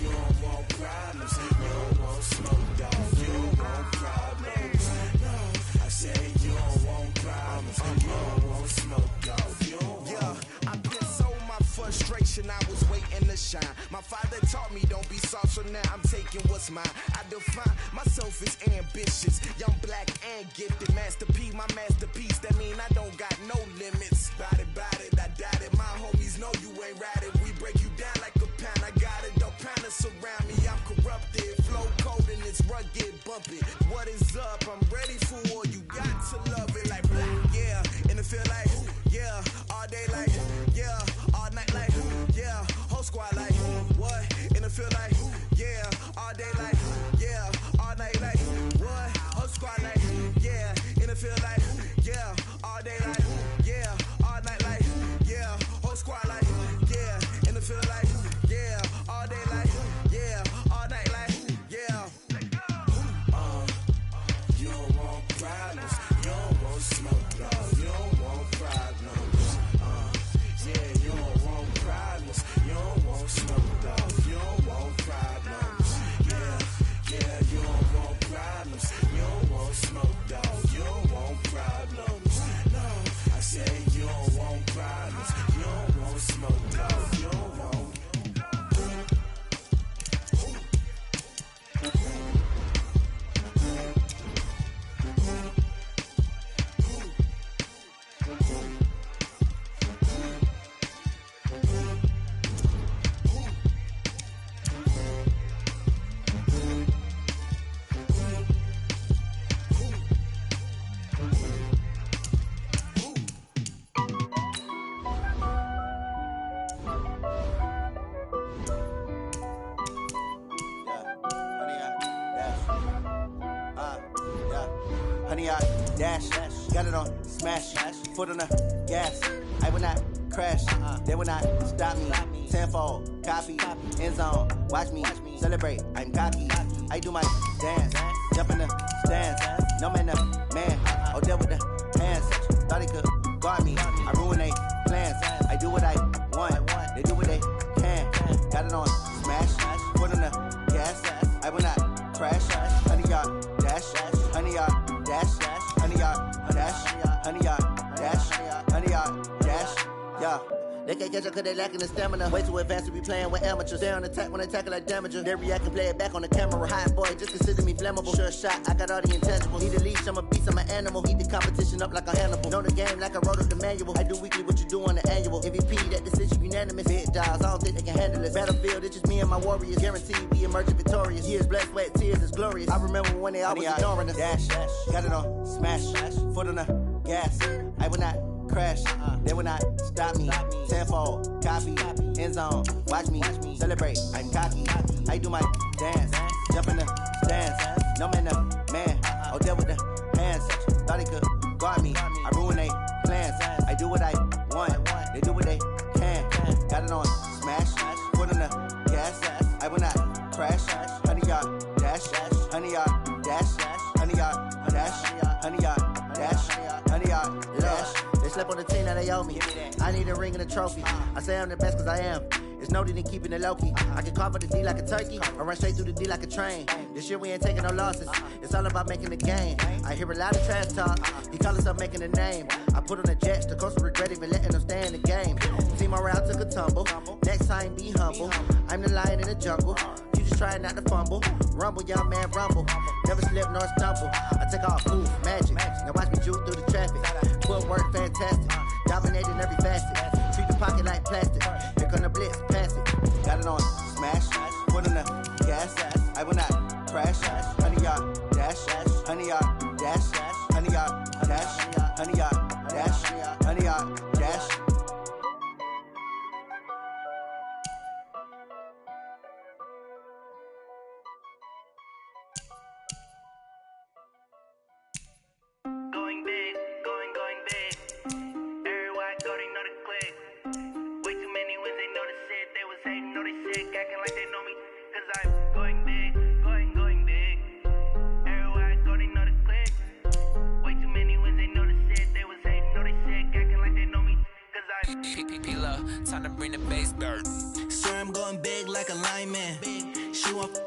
you don't want problems. You don't want smoke, dog. You don't want problems. No, I say you don't want problems. You don't want smoke, dog. You don't want. Yeah, I've been so my frustration. I was waiting to shine. My father taught me don't be soft, so now I'm taking what's mine. I define myself as ambitious, young, black, and gifted. Master P, my masterpiece. That mean I don't got no limits. Bout it, I doubt it. My homies know you ain't ratted. We break you down like a pound. I got it, don't pound us around me. I'm corrupted, flow cold and it's rugged, bumpy. What is up? I'm ready for all you got to love it like yeah. And it feel like yeah. All day like yeah. All night like yeah. Whole squad like what? And it feel like yeah. All day like yeah. All night like what? Whole squad like yeah. And it feel like yeah. All day like yeah. All night like yeah. Whole squad like yeah. And it feel like yeah. All day like yeah. All night like yeah. You don't want problems. You don't want smoke, no. You don't want problems. Yeah, you don't want problems. You don't want smoke, dog. You don't want problems. Yeah, you don't want problems. You don't want smoke, dog. You don't want problems. No, I say you don't want problems. You don't want smoke, dog. You don't want. Honey, I dash, got it on smash, foot on the gas. I will not crash, they will not stop me. Tenfold, copy, end zone, watch me celebrate. I'm cocky, I do my dance, jump in the stands. No man, oh, deal with the hands. Thought he could guard me, I ruin they plans. I do what I want, they do what they can. Got it on smash, foot on the gas. I will not crash, honey, y'all dash, honey, y'all dash, honey, y'all dash, honey, y'all dash, honey, y'all dash, yeah. They can't catch up cause they lacking the stamina. Way too advanced to be playing with amateurs. They on attack when they tackle like damager. They react and play it back on the camera. Hot boy, just consider me flammable. Sure shot, I got all the intangibles. Need a leash, I'm a beast, I'm an animal. Heat the competition up like a Hannibal. Know the game like I wrote up the manual. I do weekly what you do on the annual. MVP, that decision unanimous. Big dials, I don't think they can handle it. Battlefield, it's just me and my warriors. Guaranteed we emerging victorious. Years, blood, sweat, tears, it's glorious. I remember when they always ignoring us. Dash, got it on smash, foot on the gas. I will not crash, they will not stop me. Tenfold, copy, end zone, watch me celebrate. I'm cocky, I do my dance, jump in the stands. No man, oh, deal with the hands. Thought he could guard me, I ruin they plans. I do what I want, they do what they can. Got it on smash, foot on the gas. I will not crash, honey, y'all dash, honey, y'all dash, honey, y'all dash, honey, y'all dash, honey, y'all dash. They slept on the team that they owe me. I need a ring and a trophy. I say I'm the best cause I am. It's noted in keeping it low-key. I can carve up the D like a turkey, or run straight through the D like a train. This year we ain't taking no losses. It's all about making the game. I hear a lot of trash talk. He call himself making a name. I put on the jets, the coach regret even letting them stay in the game. Team morale took a tumble. Next time be humble. I'm the lion in the jungle. You just trying not to fumble. Rumble, young man, rumble. Never slip nor stumble. I take off, move, magic. Now watch me juke through the traffic. Footwork fantastic. Dominating every facet. Treat the pocket like plastic. Here come the blitz, pass it. Got it on smash, put on the gas. I will not crash. 100-yard dash, 100-yard dash, 100-yard dash, 100-yard dash, 100-yard dash. Going big, going big. Everywhere I go, they know the click. Way too many wins, they know the shit. They was hating, know they sick, acting like they know me. Cause I'm going big, going big. Everywhere I go, they know the click. Way too many wins, they know the shit. They was hating, know they sick, acting like they know me. Cause I'm P-P-P-Love, time to bring the bass bird. Swear I'm going big like a lineman. She want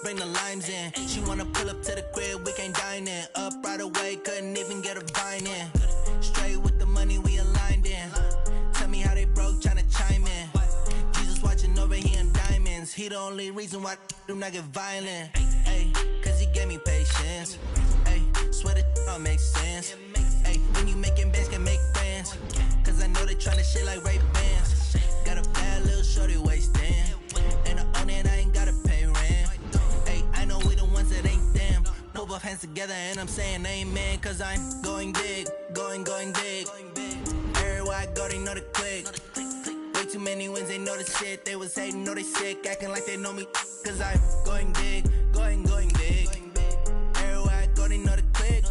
bring the limes in. She wanna pull up to the crib, we can't dine in. Up right away, couldn't even get a vine in. Straight with the money we aligned in. Tell me how they broke, tryna chime in. Jesus watching over here in diamonds. He the only reason why do not get violent. Ay, cause he gave me patience. Ay, swear that all makes sense. Ay, when you making bands, can make friends. Cause I know they tryna shit like Ray Bans. Got a bad little shorty wasting. And I own it, I ain't gotta pay rent. Ay, I know we the ones that ain't them. Pull both hands together and I'm saying amen. Cause I'm going big, going big. Everywhere I go, they know the click. Way too many wins, they know the shit. They was hating, know they sick, acting like they know me. Cause I'm going big, going big. Everywhere I go, they know the click.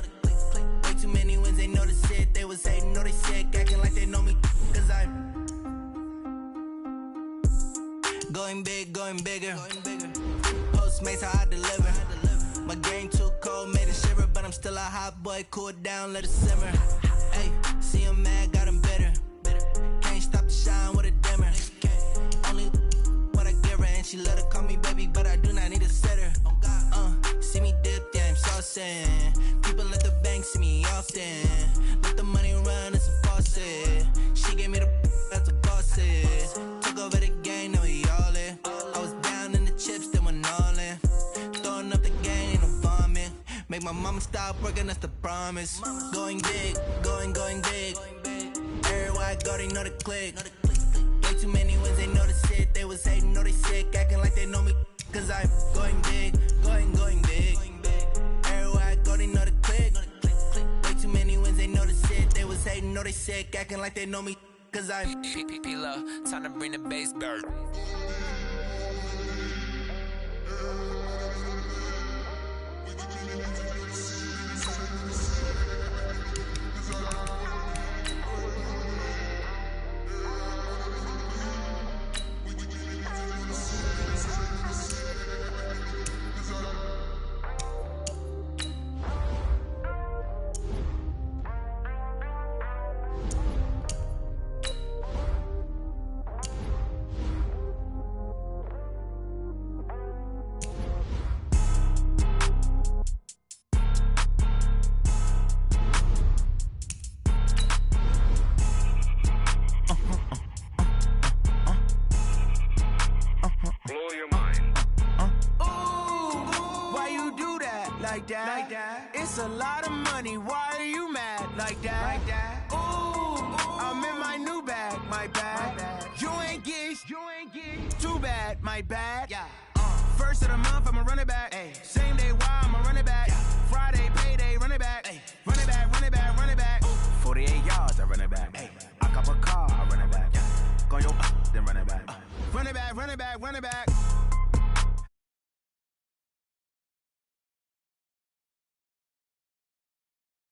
Way too many wins, they know the shit. They was hating, know they sick, acting like they know me. Cause I'm going big, going bigger. Postmates, how I deliver. My game too cold, made it shiver. But I'm still a hot boy, cool it down, let it simmer. Hey, see him mad, got him bitter. Can't stop the shine with a dimmer. Only what I give her, and she let her call me baby, but I do not need a sitter. See me dip, yeah, I'm saucing. People at the bank see me often. Let the money run, it's a faucet. She gave me the that's a bosses. Took over the game, now we all in. I was down in the chips, then went all in. Throwing up the game, ain't no vomit. Make my mama stop working, that's the promise. Going big, going big. Everywhere I go, they know the click. Way too many wins, they know the shit. They was hating, know they sick, acting like they know me. Cause I'm going big, going big. Everywhere I go, they know the click. Way too many wins, they know the shit. They was hating, know they sick, acting like they know me. Cause I'm P-P-P-Love, time to bring the bass bird. Like that. It's a lot of money. Why are you mad like that? Ooh, I'm in my new bag, my bag. You ain't geese. Too bad, my bad. Yeah. First of the month, I'ma run it back. Ay. Same day, why I'ma run it back. Yeah. Friday, payday, run it back. Ay. Run it back, run it back, run it back. Ooh. 48 yards, I run it back. Ay. I cop a car, I run it back. Yeah. Go yo, then run it back. Run it back, run it back, run it back.